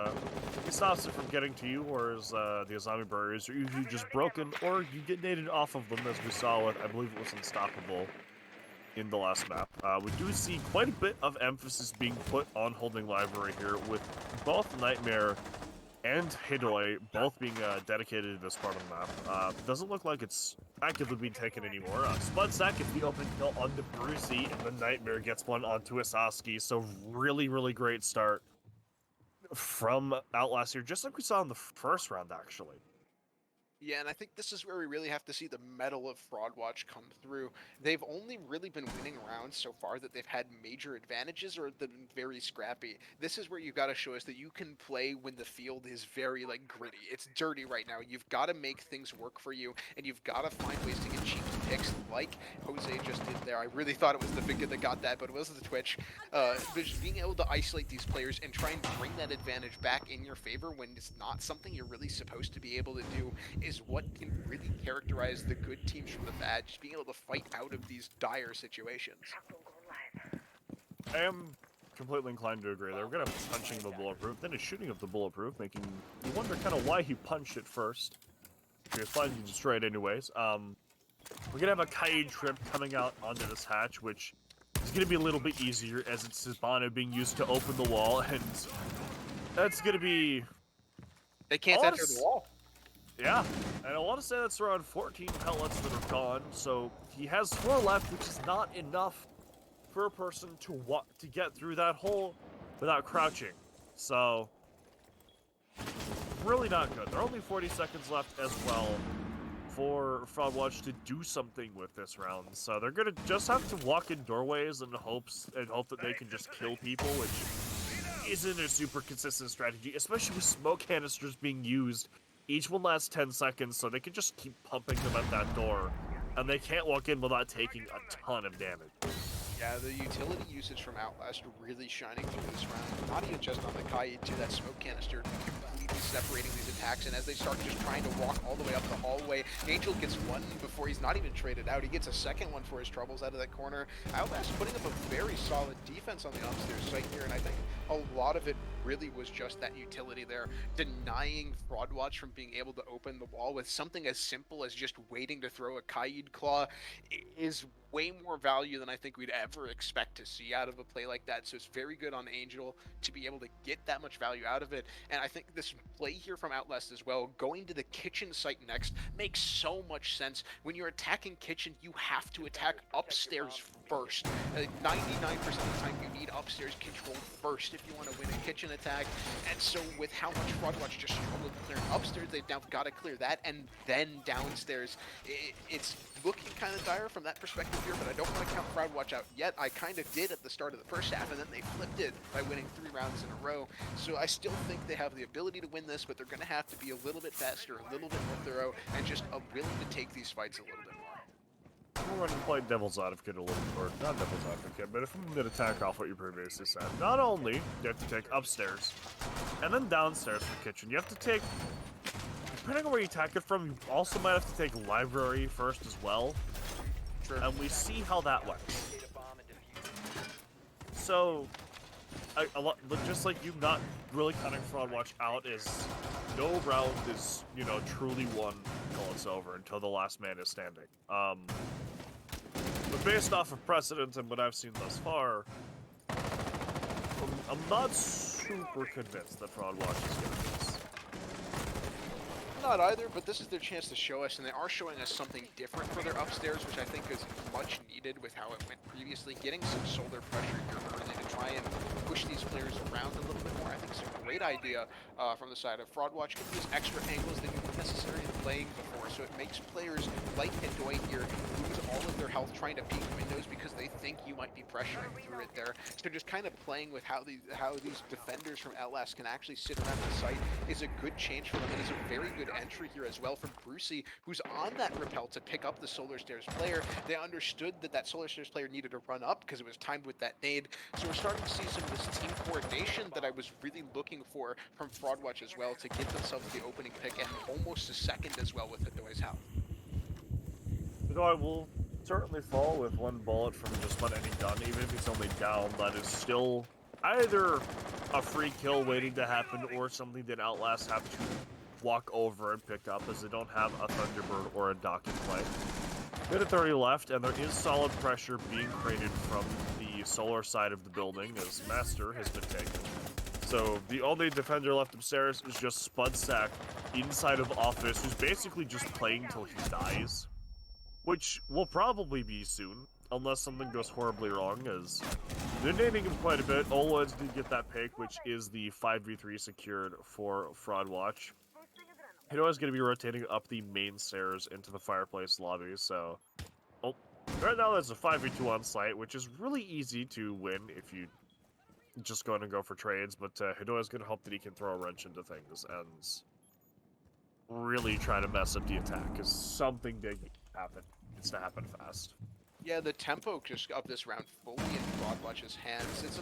it stops it from getting to you, or is the Azami barriers are usually just broken, or you get naded off of them, as we saw with I believe it was Unstoppable in the last map. We do see quite a bit of emphasis being put on holding library here, with both Nightmare and Hidoi both being dedicated to this part of the map. Doesn't look like it's actively being taken anymore. Spudstack gets the open kill on the Brucey, and the Nightmare gets one onto Asaski. So really, really great start from Outlast here, just like we saw in the first round, actually. Yeah, and I think this is where we really have to see the mettle of Fraudwatch come through. They've only really been winning rounds so far that they've had major advantages or they've been very scrappy. This is where you've got to show us that you can play when the field is very, like, gritty. It's dirty right now. You've got to make things work for you, and you've got to find ways to get cheeky picks like Jose just did there. I really thought it was the Vika that got that, but it was the Twitch. Just being able to isolate these players and try and bring that advantage back in your favor when it's not something you're really supposed to be able to do is what can really characterize the good teams from the bad, just being able to fight out of these dire situations. I am completely inclined to agree. They're gonna have punching the bulletproof, then a shooting of the bulletproof, making you wonder kind of why he punched it first. He was planning to destroy it anyways. We're gonna have a Kaid trip coming out onto this hatch, which is gonna be a little bit easier as it's Hibana being used to open the wall, and that's gonna be. They can't enter the wall. Yeah, and I want to say that's around 14 pellets that are gone, so he has 4 left, which is not enough for a person to get through that hole without crouching. So, really not good. There are only 40 seconds left as well for Fraudwatch to do something with this round, so they're gonna just have to walk in doorways and hope that they can just kill people, which isn't a super consistent strategy, especially with smoke canisters being used. Each one lasts 10 seconds, so they can just keep pumping them at that door, and they can't walk in without taking a ton of damage. Yeah, the utility usage from Outlast really shining through this round. Not even just on the Kaid to that smoke canister, completely separating these attacks, and as they start just trying to walk all the way up the hallway, Angel gets one before he's not even traded out. He gets a second one for his troubles out of that corner. Outlast putting up a very solid defense on the upstairs site here, and I think a lot of it really was just that utility there, denying Fraudwatch from being able to open the wall with something as simple as just waiting to throw a Kaid Claw is way more value than I think we'd ever expect to see out of a play like that. So it's very good on Angel to be able to get that much value out of it. And I think this play here from Outlast as well, going to the kitchen site next, makes so much sense. When you're attacking kitchen, you have to attack upstairs first. 99% of the time you need upstairs control first if you want to win a kitchen attack. And so with how much Fraudwatch just struggled clearing upstairs, they've now got to clear that, and then downstairs. It's looking kind of dire from that perspective here, but I don't want to count Fraudwatch out yet. I kind of did at the start of the first half, and then they flipped it by winning 3 rounds in a row. So I still think they have the ability to win this, but they're going to have to be a little bit faster, a little bit more thorough, and just willing to take these fights a little bit more. we're going to play devil's advocate a little bit, or not devil's advocate, but if I'm going to attack off what you previously said, not only do you have to take upstairs, and then downstairs for kitchen, you have to take, depending on where you attack it from, you also might have to take library first as well. True. And we see how that went. So, just like you not really cutting Fraud Watch out is no round is, you know, truly won until it's over, until the last man is standing. But based off of precedent and what I've seen thus far, I'm not super convinced that Fraud Watch is going to do this. Not either, but this is their chance to show us, and they are showing us something different for their upstairs, which I think is much needed with how it went previously. Getting some solar pressure here early to try and push these players around a little bit more, I think is a great idea from the side of Fraud Watch. Gives us extra angles that you weren't necessarily playing before, so it makes players like Hidoy here lose all of their health trying to peek windows because they think you might be pressuring through it there. So just kind of playing with how these defenders from Outlast can actually sit around the site is a good change for them. It is a very good entry here as well from Brucey, who's on that repel to pick up the Solar Stairs player. They understood that Solar Stairs player needed to run up because it was timed with that nade. So we're starting to see some of this team coordination that I was really looking for from Fraud Watch as well to give themselves the opening pick and almost a second as well with Hidoy's health. Hidoy will certainly fall with one bullet from just about any gun, even if it's only down. That is still either a free kill waiting to happen or something that Outlast have to walk over and pick up, as they don't have a Thunderbird or a Dock in play. Minute 30 left, and there is solid pressure being created from the solar side of the building, as Master has been taken. So the only defender left upstairs is just Spudsack inside of office, who's basically just playing till he dies. Which will probably be soon, unless something goes horribly wrong, as they're nading him quite a bit. Oleds did get that pick, which is the 5v3 secured for Fraud Watch. Hidoy is going to be rotating up the main stairs into the fireplace lobby, so... Oh, right now there's a 5v2 on site, which is really easy to win if you just go in and go for trades, but Hidoy is going to hope that he can throw a wrench into things and really try to mess up the attack, because something big happen. It's to happen fast. Yeah, the tempo just of this round fully in Fraud Watch's hands. It's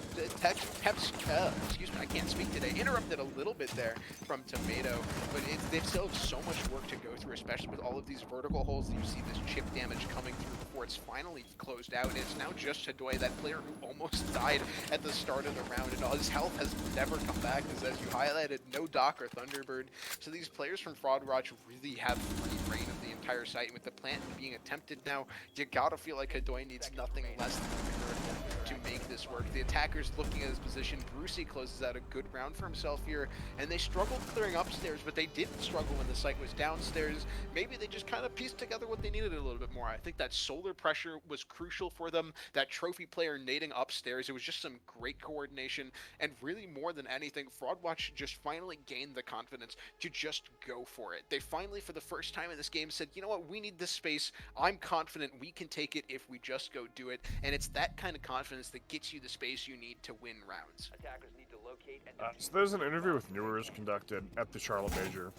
excuse me, I can't speak today. Interrupted a little bit there from Tomato, but they still have so much work to go through, especially with all of these vertical holes that you see this chip damage coming through before it's finally closed out. And it's now just Hidoy, that player who almost died at the start of the round, and all his health has never come back, because as you highlighted, no Dock or Thunderbird. So these players from Fraud Watch really have free reign of the entire site, and with the plant being attempted now, you gotta feel like Hidoy needs nothing less than a miracle to make this work. The attacker's looking at his position. Brucey closes out a good round for himself here, and they struggled clearing upstairs, but they didn't struggle when the site was downstairs. Maybe they just kind of pieced together what they needed a little bit more. I think that solar pressure was crucial for them. That trophy player nading upstairs, it was just some great coordination, and really more than anything, Fraud Watch just finally gained the confidence to just go for it. They finally, for the first time in this game, said, you know what, we need this space. I'm confident we can take it if we just go do it, and it's that kind of confidence that gets you the space you need to win rounds. Attackers need to locate and So there's an interview with Newers conducted at the Charlotte Major.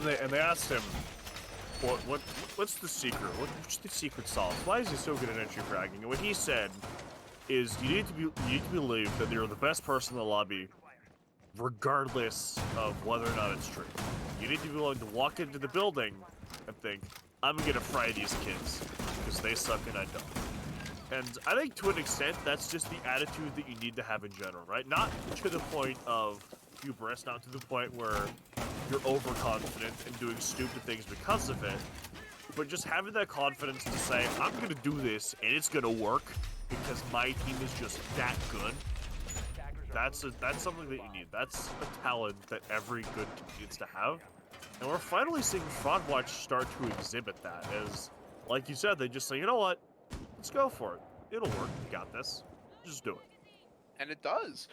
They asked him, what's the secret? What's the secret sauce? Why is he so good at entry fragging? And what he said is, you need to believe that you're the best person in the lobby, regardless of whether or not it's true. You need to be willing to walk into the building and think, I'm gonna fry these kids because they suck and I don't. And I think to an extent, that's just the attitude that you need to have in general, right? Not to the point of hubris, not to the point where you're overconfident and doing stupid things because of it, but just having that confidence to say, I'm gonna do this and it's gonna work because my team is just that good. That's something that you need. That's a talent that every good team needs to have. And we're finally seeing Fraud Watch start to exhibit that, as, like you said, they just say, you know what? Let's go for it. It'll work. You got this. Just do it. And it does.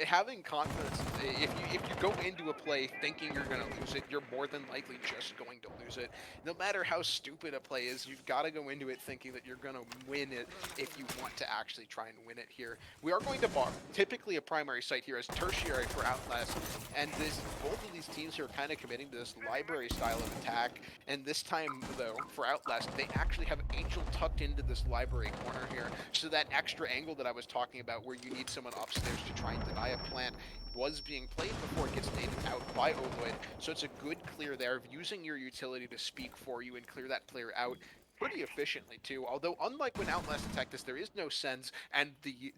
Having confidence, if you go into a play thinking you're going to lose it, you're more than likely just going to lose it. No matter how stupid a play is, you've got to go into it thinking that you're going to win it if you want to actually try and win it here. We are going to bar. Typically a primary site here is tertiary for Outlast, and both of these teams here are kind of committing to this library style of attack, and this time, though, for Outlast, they actually have Angel tucked into this library corner here, so that extra angle that I was talking about where you need someone upstairs to try and deny a plant was being played before it gets naded out by Oloid, so it's a good clear there of using your utility to speak for you and clear that player out pretty efficiently too. Although unlike when Outlast attacked this, there is no sense, and the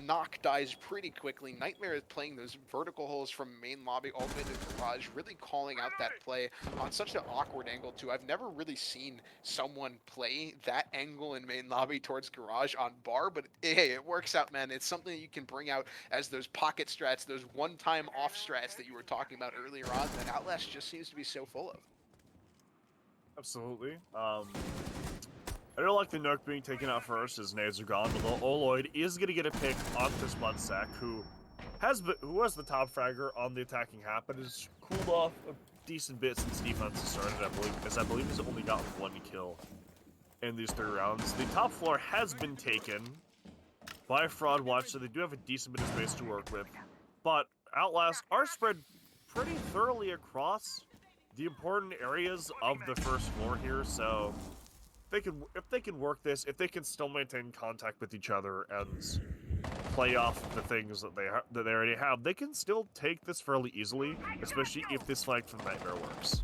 knock dies pretty quickly. Nightmare is playing those vertical holes from main lobby all the way to the garage, really calling out that play on such an awkward angle too. I've never really seen someone play that angle in main lobby towards garage on bar, but hey, it works out, man. It's something that you can bring out as those pocket strats, those one-time off strats that you were talking about earlier on that Outlast just seems to be so full of. Absolutely. I don't like the Nook being taken out first as nades are gone, although Oloid is going to get a pick on this Mudsack, who was the top fragger on the attacking half, but has cooled off a decent bit since defense has started, I believe he's only gotten 1 kill in these 3 rounds. The top floor has been taken by Fraud Watch, so they do have a decent bit of space to work with, but Outlast are spread pretty thoroughly across the important areas of the first floor here, so if they can work this, if they can still maintain contact with each other and play off the things that they already have, they can still take this fairly easily, especially if this flank from Nightmare works.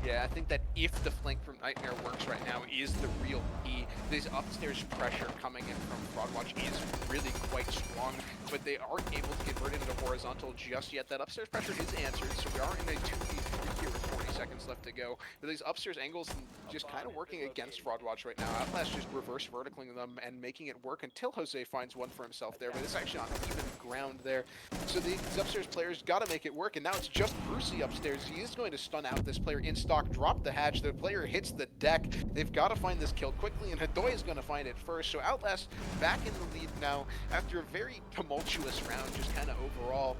Yeah, I think that if the flank from Nightmare works right now is the real key. This upstairs pressure coming in from Fraudwatch is really quite strong, but they aren't able to convert it into horizontal just yet. That upstairs pressure is answered, so we are in a 2v3 here with 40 seconds left to go. But these upstairs angles just kind of working against Fraudwatch right now. Outlast just reverse verticaling them and making it work until Jose finds one for himself there, but it's actually on even ground there. So these upstairs players got to make it work, and now it's just Brucey upstairs. He is going to stun out this player in stock, drop the hatch. The player hits the deck. They've got to find this kill quickly, and Hadoy is going to find it first. So Outlast back in the lead now after a very tumultuous round, just kind of overall.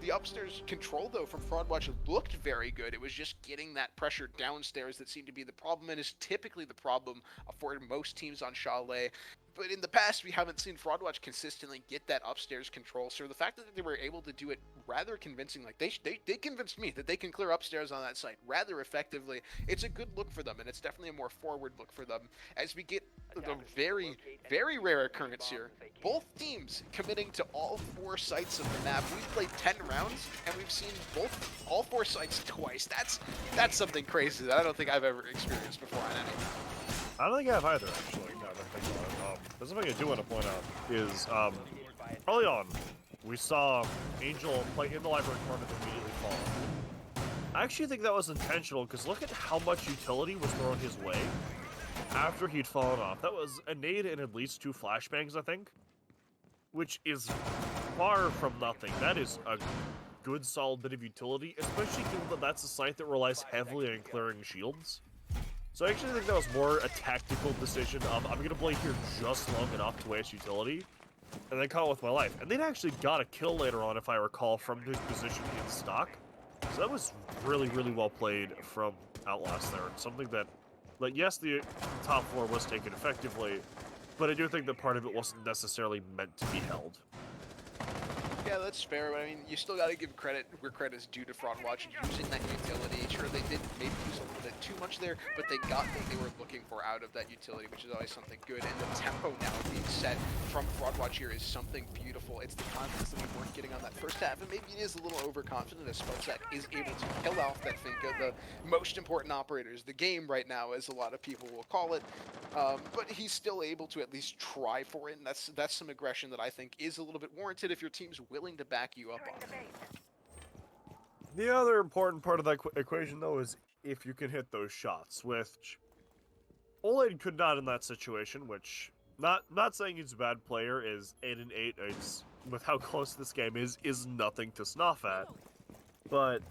The upstairs control, though, from Fraudwatch looked very good. It was just getting that pressure downstairs that seemed to be the problem, and is typically the problem for most teams on Chalet. But in the past, we haven't seen Fraudwatch consistently get that upstairs control. So the fact that they were able to do it rather convincing, like they convinced me that they can clear upstairs on that site rather effectively. It's a good look for them, and it's definitely a more forward look for them as we get the very, very rare occurrence here. Both teams committing to all 4 sites of the map. We've played 10 rounds, and we've seen all 4 sites twice. That's something crazy that I don't think I've ever experienced before on any. I don't think I have either, actually, now that I think about it. There's something I do want to point out is, early on, we saw Angel play in the library corner and immediately fall. I actually think that was intentional, because look at how much utility was thrown his way after he'd fallen off. That was a nade and at least 2 flashbangs, I think, which is far from nothing. That is a good, solid bit of utility, especially given that that's a site that relies heavily on clearing shields. So I actually think that was more a tactical decision of, I'm going to play here just long enough to waste utility, and then call it with my life. And they'd actually got a kill later on, if I recall, from his position in stock. So that was really, really well played from Outlast there. Something that, like, yes, the top floor was taken effectively, but I do think that part of it wasn't necessarily meant to be held. Yeah, that's fair, but I mean, you still got to give credit where credit's due to Fraudwatch using that utility. Sure, they did maybe use a little bit too much there, but they got what they were looking for out of that utility, which is always something good. And the tempo now being set from Fraudwatch here is something beautiful. It's the confidence that we weren't getting on that first half, and maybe it is a little overconfident as Spellsack is able to kill off that Finka, the most important operators, the game right now, as a lot of people will call it. But he's still able to at least try for it, and that's some aggression that I think is a little bit warranted if your team's willing to back you up on it. The other important part of that equation, though, is if you can hit those shots, which Olaid could not in that situation, which, not saying he's a bad player, is 8-8, it's, with how close this game is nothing to snuff at. But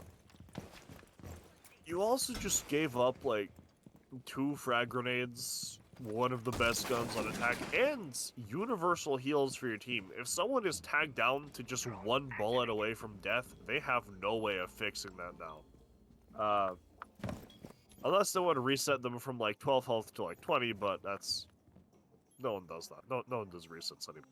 you also just gave up, like, 2 frag grenades one of the best guns on attack and universal heals for your team. If someone is tagged down to just one bullet away from death, they have no way of fixing that now. Unless they want to reset them from like 12 health to like 20, but that's... No one does that. No one does resets anymore.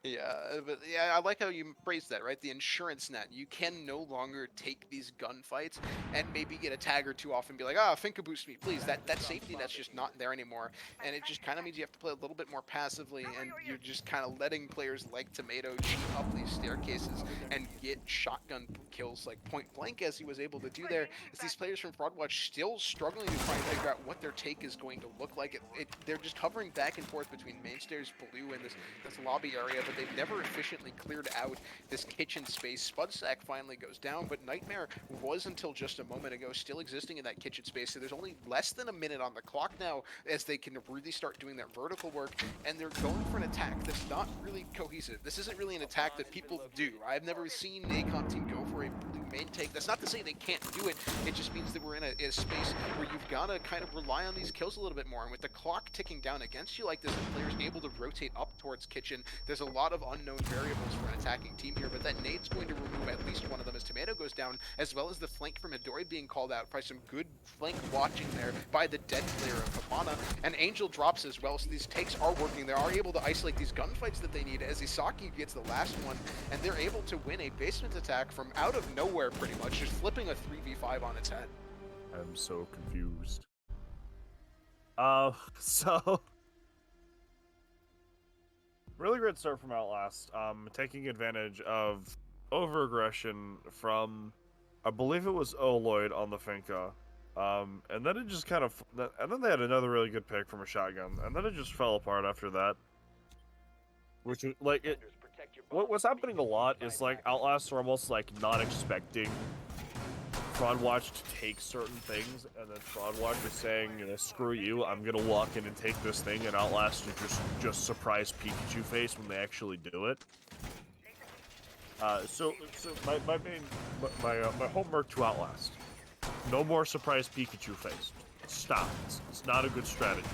Yeah, but yeah, I like how you phrased that, right? The insurance net. You can no longer take these gunfights and maybe get a tag or two off and be like, Finka boost me, please. That safety net's just not there anymore. And it just kind of means you have to play a little bit more passively, and you're just kind of letting players like Tomato cheat up these staircases and get shotgun kills like point blank as he was able to do there. As these players from Fraudwatch still struggling to try and figure out what their take is going to look like. They're just hovering back and forth between main stairs, blue, and this lobby area, but they've never efficiently cleared out this kitchen space. Spudsack finally goes down, but Nightmare was until just a moment ago still existing in that kitchen space, so there's only less than a minute on the clock now as they can really start doing their vertical work, and they're going for an attack that's not really cohesive. This isn't really an attack that people do. I've never seen an ACOM team go for a blue main take. That's not to say they can't do it, it just means that we're in a space where you've got to kind of rely on these kills a little bit more, and with the clock ticking down against you like this, the player's able to rotate up towards kitchen. There's a lot of unknown variables for an attacking team here, but that nade's going to remove at least one of them as Tomato goes down, as well as the flank from Midori being called out by some good flank watching there by the dead player of Habana, and Angel drops as well, so these takes are working. They are able to isolate these gunfights that they need as Isaki gets the last one, and they're able to win a basement attack from out of nowhere pretty much, just flipping a 3v5 on its head. I'm so confused. So... Really great start from Outlast, taking advantage of over-aggression from, I believe it was Oloid on the Finka, and then it just kind of, and then they had another really good pick from a shotgun, and then it just fell apart after that. Which, like, what's happening a lot is, like, Outlasts are almost, like, not expecting Fraudwatch to take certain things, and then Fraudwatch is saying, you know, screw you, I'm gonna walk in and take this thing, and Outlast just surprise Pikachu face when they actually do it. So my homework to Outlast: no more surprise Pikachu face. Stop. It's not a good strategy.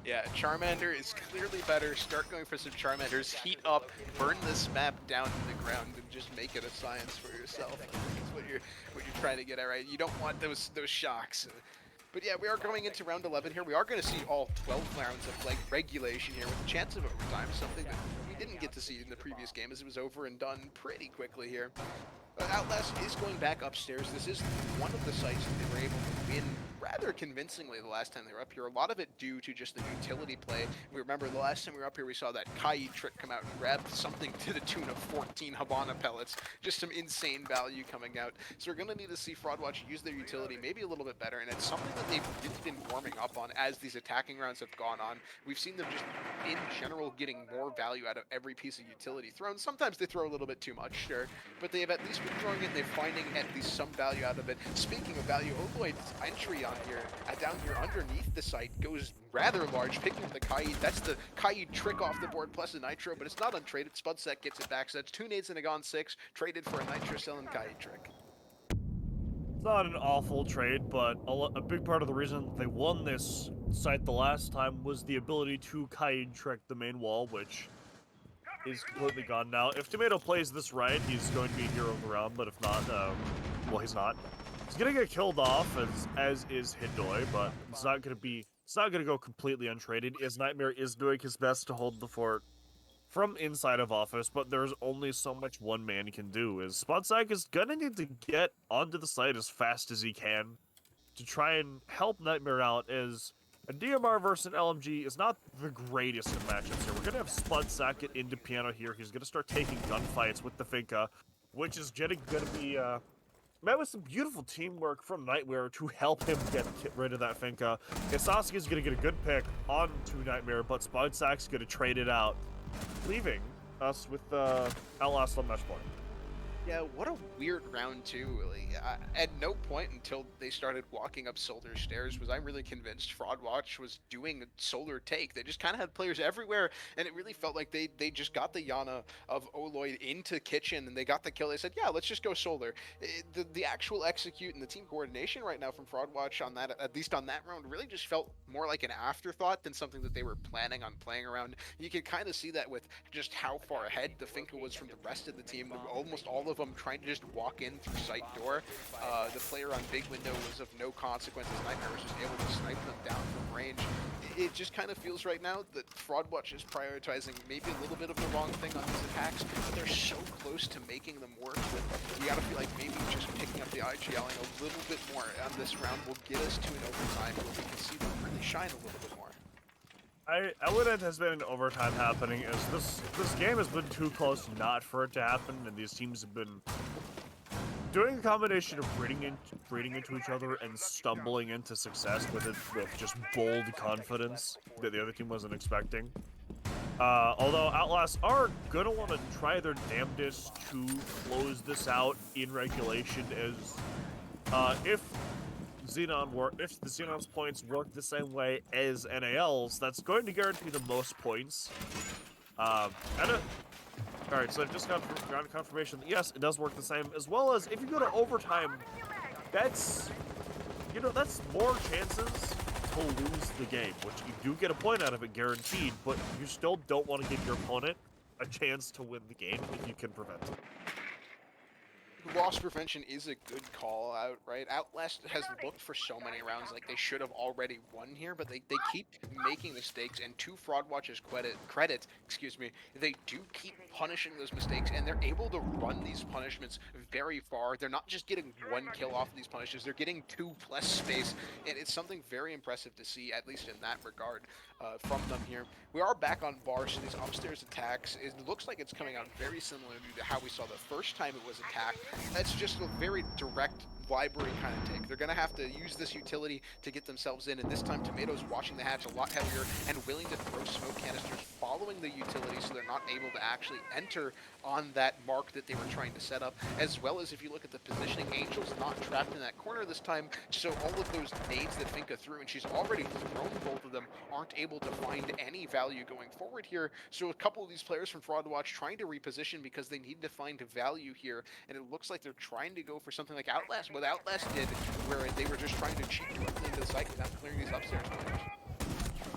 Yeah, Charmander is clearly better. Start going for some Charmanders, heat up, burn this map down to the ground, and just make it a science for yourself. That's what you're trying to get at, right? You don't want those shocks. But yeah, we are going into round 11 here. We are going to see all 12 rounds of like regulation here with a chance of overtime, something that we didn't get to see in the previous game as it was over and done pretty quickly here. Outlast is going back upstairs. This is one of the sites that they were able to win rather convincingly the last time they were up here. A lot of it due to just the utility play. We remember the last time we were up here, we saw that Kai trick come out and grab something to the tune of 14 Habana pellets. Just some insane value coming out. So we're going to need to see Fraudwatch use their utility maybe a little bit better, and it's something that they've really been warming up on as these attacking rounds have gone on. We've seen them just, in general, getting more value out of every piece of utility thrown. Sometimes they throw a little bit too much, sure, but they have at least been throwing it, and they're finding at least some value out of it. Speaking of value, Oloid's entry on here, down here underneath the site, goes rather large, picking up the Kaid. That's the Kaid trick off the board plus a Nitro, but it's not untraded. Spudsack gets it back, so that's 2 nades and a Gon 6, traded for a Nitro Cell and Kaid trick. It's not an awful trade, but a big part of the reason they won this site the last time was the ability to Kaid trick the main wall, which is completely gone now. If Tomato plays this right, he's going to be hero of the round, but if not, well, he's not. He's gonna get killed off, as is Hidoi, but it's not gonna go completely untraded, as Nightmare is doing his best to hold the fort from inside of office, but there's only so much one man can do. Is Spudsack is gonna need to get onto the site as fast as he can to try and help Nightmare out, as a DMR versus an LMG is not the greatest of matchups here. We're gonna have Spudsack get into piano here. He's gonna start taking gunfights with the Finka, which is gonna be met with some beautiful teamwork from Nightmare to help him get rid of that Finka. Sasuke's gonna get a good pick onto Nightmare, but Spudsack's gonna trade it out, leaving us with Outlast on match point. Yeah, what a weird round too. At no point until they started walking up Solar Stairs was I really convinced Fraud Watch was doing a Solar take. They just kind of had players everywhere, and it really felt like they just got the Yana of Oloy into Kitchen, and they got the kill. They said, yeah, let's just go Solar. The actual execute and the team coordination right now from Fraud Watch on that, at least on that round, really just felt more like an afterthought than something that they were planning on playing around. You could kind of see that with just how far ahead the Finka was from the rest of the team. Almost all of them trying to just walk in through site door. The player on Big Window was of no consequence as Nightmare was just able to snipe them down from range. It just kind of feels right now that Fraud Watch is prioritizing maybe a little bit of the wrong thing on these attacks, but they're so close to making them work that we gotta feel like maybe just picking up the IGLing a little bit more on this round will get us to an overtime where we can see them really shine a little bit more. I would anticipate an overtime happening, as this game has been too close not for it to happen, and these teams have been doing a combination of reading into each other and stumbling into success with just bold confidence that the other team wasn't expecting. Although Outlast are gonna want to try their damnedest to close this out in regulation, as if the Xenon's points work the same way as NAL's, that's going to guarantee the most points. Alright, so I just got confirmation that yes, it does work the same, as well as if you go to overtime, that's more chances to lose the game, which you do get a point out of it guaranteed, but you still don't want to give your opponent a chance to win the game if you can prevent it. Loss prevention is a good call out, right? Outlast has looked for so many rounds like they should have already won here, but they keep making mistakes, and to Fraud Watch's credit, they do keep punishing those mistakes, and they're able to run these punishments very far. They're not just getting one kill off of these punishes, they're getting 2 plus space, and it's something very impressive to see, at least in that regard, from them here. We are back on bar, so these upstairs attacks, it looks like it's coming out very similar to how we saw the first time it was attacked. That's just a very direct library kind of take. They're going to have to use this utility to get themselves in, and this time Tomato's watching the hatch a lot heavier and willing to throw smoke canisters following the utility so they're not able to actually enter on that mark that they were trying to set up, as well as if you look at the positioning, Angel's not trapped in that corner this time, so all of those nades that Finka threw, and she's already thrown both of them, aren't able to find any value going forward here. So a couple of these players from Fraud Watch trying to reposition because they need to find value here, and it looks like they're trying to go for something like Outlast, what Outlast did, where they were just trying to cheat directly into the site without clearing these upstairs players.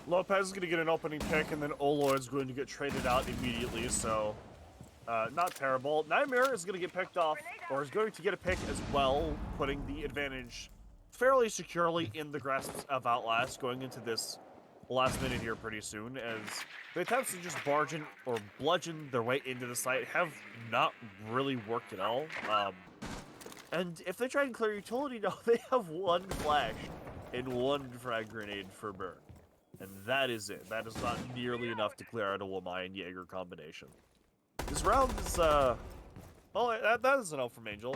Lopez is going to get an opening pick, and then Oloy's going to get traded out immediately, so not terrible. Nightmare is going to get picked off, or is going to get a pick as well, putting the advantage fairly securely in the grasp of Outlast going into this last minute here pretty soon, as the attempts to just barge in or bludgeon their way into the site have not really worked at all. And if they try and clear utility now, they have one flash and one frag grenade for burn. And that is it. That is not nearly enough to clear out a Wamai and Jaeger combination. This round is, well, that is an out from Angel.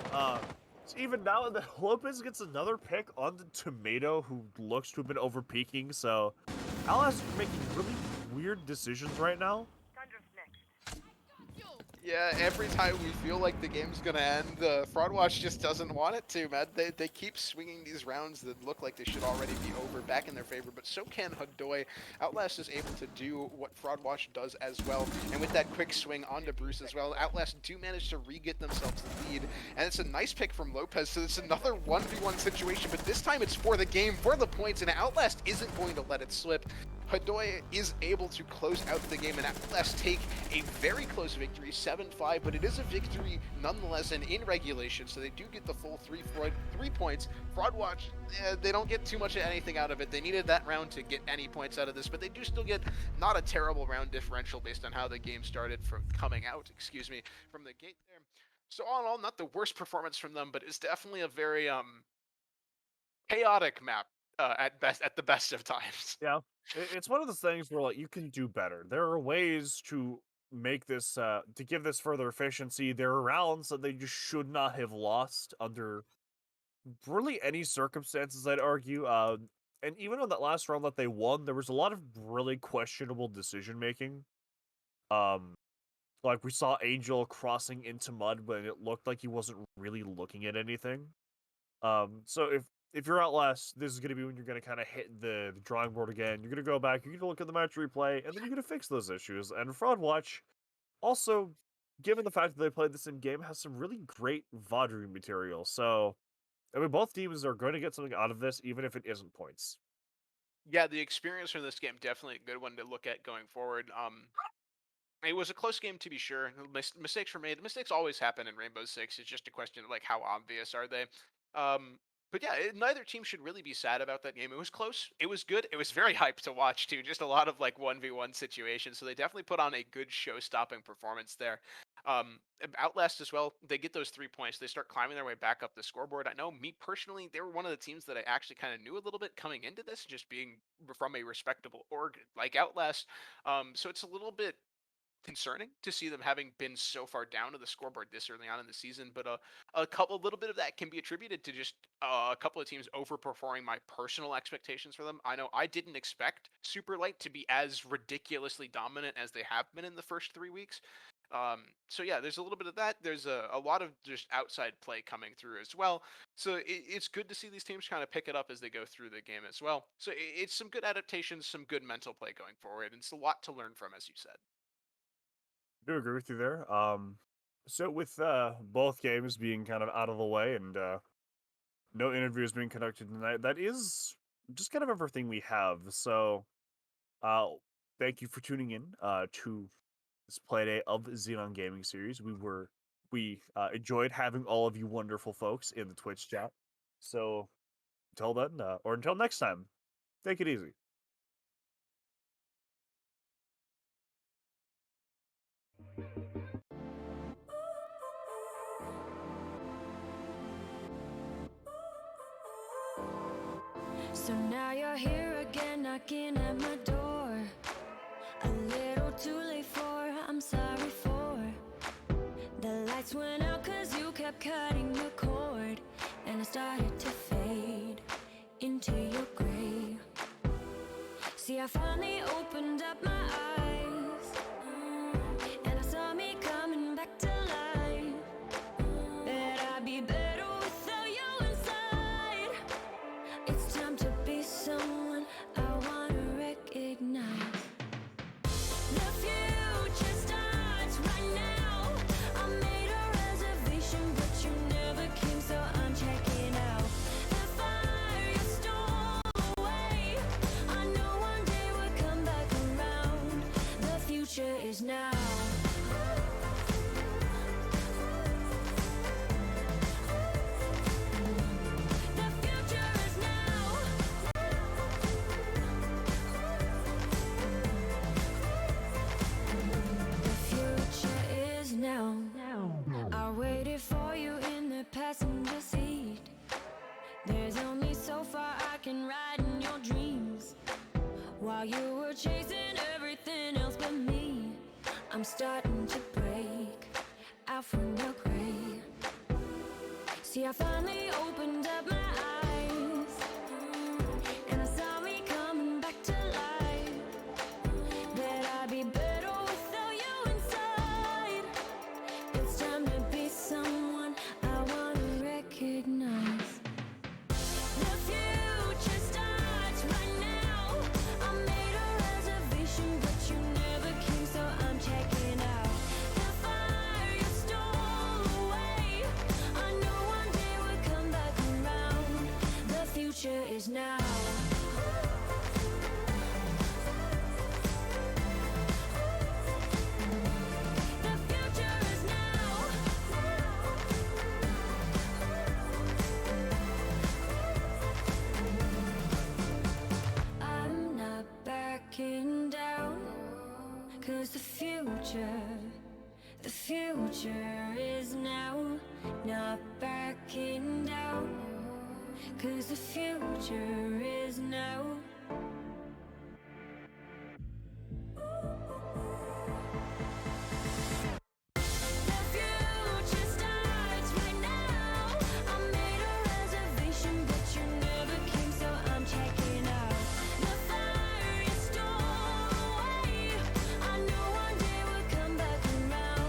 So even now, the Lopez gets another pick on the Tomato, who looks to have been over-peaking, so Alice is making really weird decisions right now. Yeah, every time we feel like the game's gonna end, Fraud Watch just doesn't want it to, man. They keep swinging these rounds that look like they should already be over back in their favor, but so can Hadoy. Outlast is able to do what Fraud Watch does as well, and with that quick swing onto Bruce as well, Outlast do manage to re-get themselves the lead, and it's a nice pick from Lopez, so it's another 1v1 situation, but this time it's for the game, for the points, and Outlast isn't going to let it slip. Hadoy is able to close out the game, and Outlast take a very close victory, 7-5, but it is a victory nonetheless and in regulation, so they do get the full 3 points. Fraud Watch, they don't get too much of anything out of it. They needed that round to get any points out of this, but they do still get not a terrible round differential based on how the game started from coming out, from the gate there. So all in all, not the worst performance from them, but it's definitely a very chaotic map at the best of times. Yeah, it's one of those things where, like, you can do better. There are ways to make this, to give this further efficiency. There are rounds that they just should not have lost under really any circumstances, I'd argue. And even on that last round that they won, there was a lot of really questionable decision making. Um, Like we saw Angel crossing into mud when it looked like he wasn't really looking at anything. So if you're Outlast, this is gonna be when you're gonna kind of hit the drawing board again. You're gonna go back, you're gonna look at the match replay, and then you're gonna fix those issues. And Fraud Watch, also, given the fact that they played this in game, has some really great VOD material. So I mean, both teams are going to get something out of this, even if it isn't points. Yeah, the experience from this game definitely a good one to look at going forward. It was a close game to be sure. Mistakes were made. Mistakes always happen in Rainbow Six. It's just a question of like how obvious are they. But yeah, neither team should really be sad about that game. It was close. It was good. It was very hyped to watch too. Just a lot of like 1v1 situations. So they definitely put on a good show-stopping performance there. Outlast as well. They get those 3 points. They start climbing their way back up the scoreboard. I know me personally, they were one of the teams that I actually kind of knew a little bit coming into this, just being from a respectable org like Outlast. So it's a little bit concerning to see them having been so far down to the scoreboard this early on in the season. But a little bit of that can be attributed to just a couple of teams overperforming my personal expectations for them. I know I didn't expect Super Light to be as ridiculously dominant as they have been in the first 3 weeks. So yeah, there's a little bit of that. There's a lot of just outside play coming through as well. So it's good to see these teams kind of pick it up as they go through the game as well. So it's some good adaptations, some good mental play going forward, and it's a lot to learn from, as you said. I do agree with you there. So with both games being kind of out of the way and no interviews being conducted tonight, that is just kind of everything we have. So uh, thank you for tuning in to this playday of Xenon Gaming Series. We enjoyed having all of you wonderful folks in the Twitch chat. So until then, or until next time, take it easy. So now you're here again, knocking at my door. A little too late for, I'm sorry for. The lights went out cause you kept cutting the cord. And I started to fade into your gray. See, I finally opened up my eyes, and I saw me coming back to life. That I'd be better without you inside. It's time to be someone I wanna recognize. The future starts right now. I made a reservation, but you never came, so I'm checking out. The fire you stole away, I know one day we'll come back around. The future is now. The future is now. The future is now. I waited for you in the passenger seat. There's only so far I can ride in your dreams. While you were chasing everything else but me, I'm starting to break out from your gray. See, I finally opened up my eyes, and I saw me coming back to life. That I'd be better without you inside. It's time to be someone I wanna recognize. The future starts right now. I made a reservation, but you never came, so I'm checking out. The fire you stole away, I know one day we'll come back around. The future is now. The future is now. I'm not backing down, cause the future is now. Not backing down, cause the future is now. The future starts right now. I made a reservation, but you never came, so I'm checking out. The fire you stole away, I know one day we'll come back around.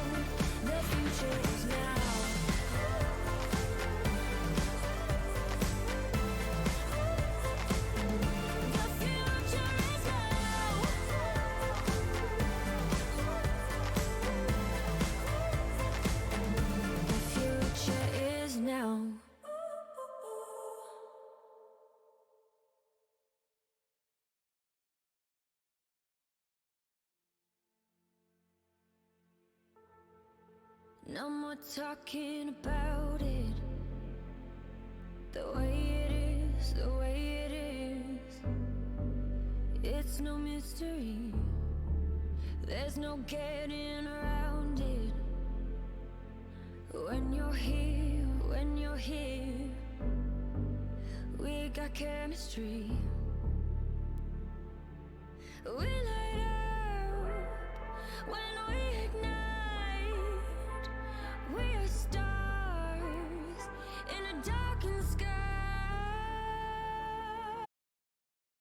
No more talking about it. The way it is, the way it is. It's no mystery. There's no getting around it. When you're here, we got chemistry.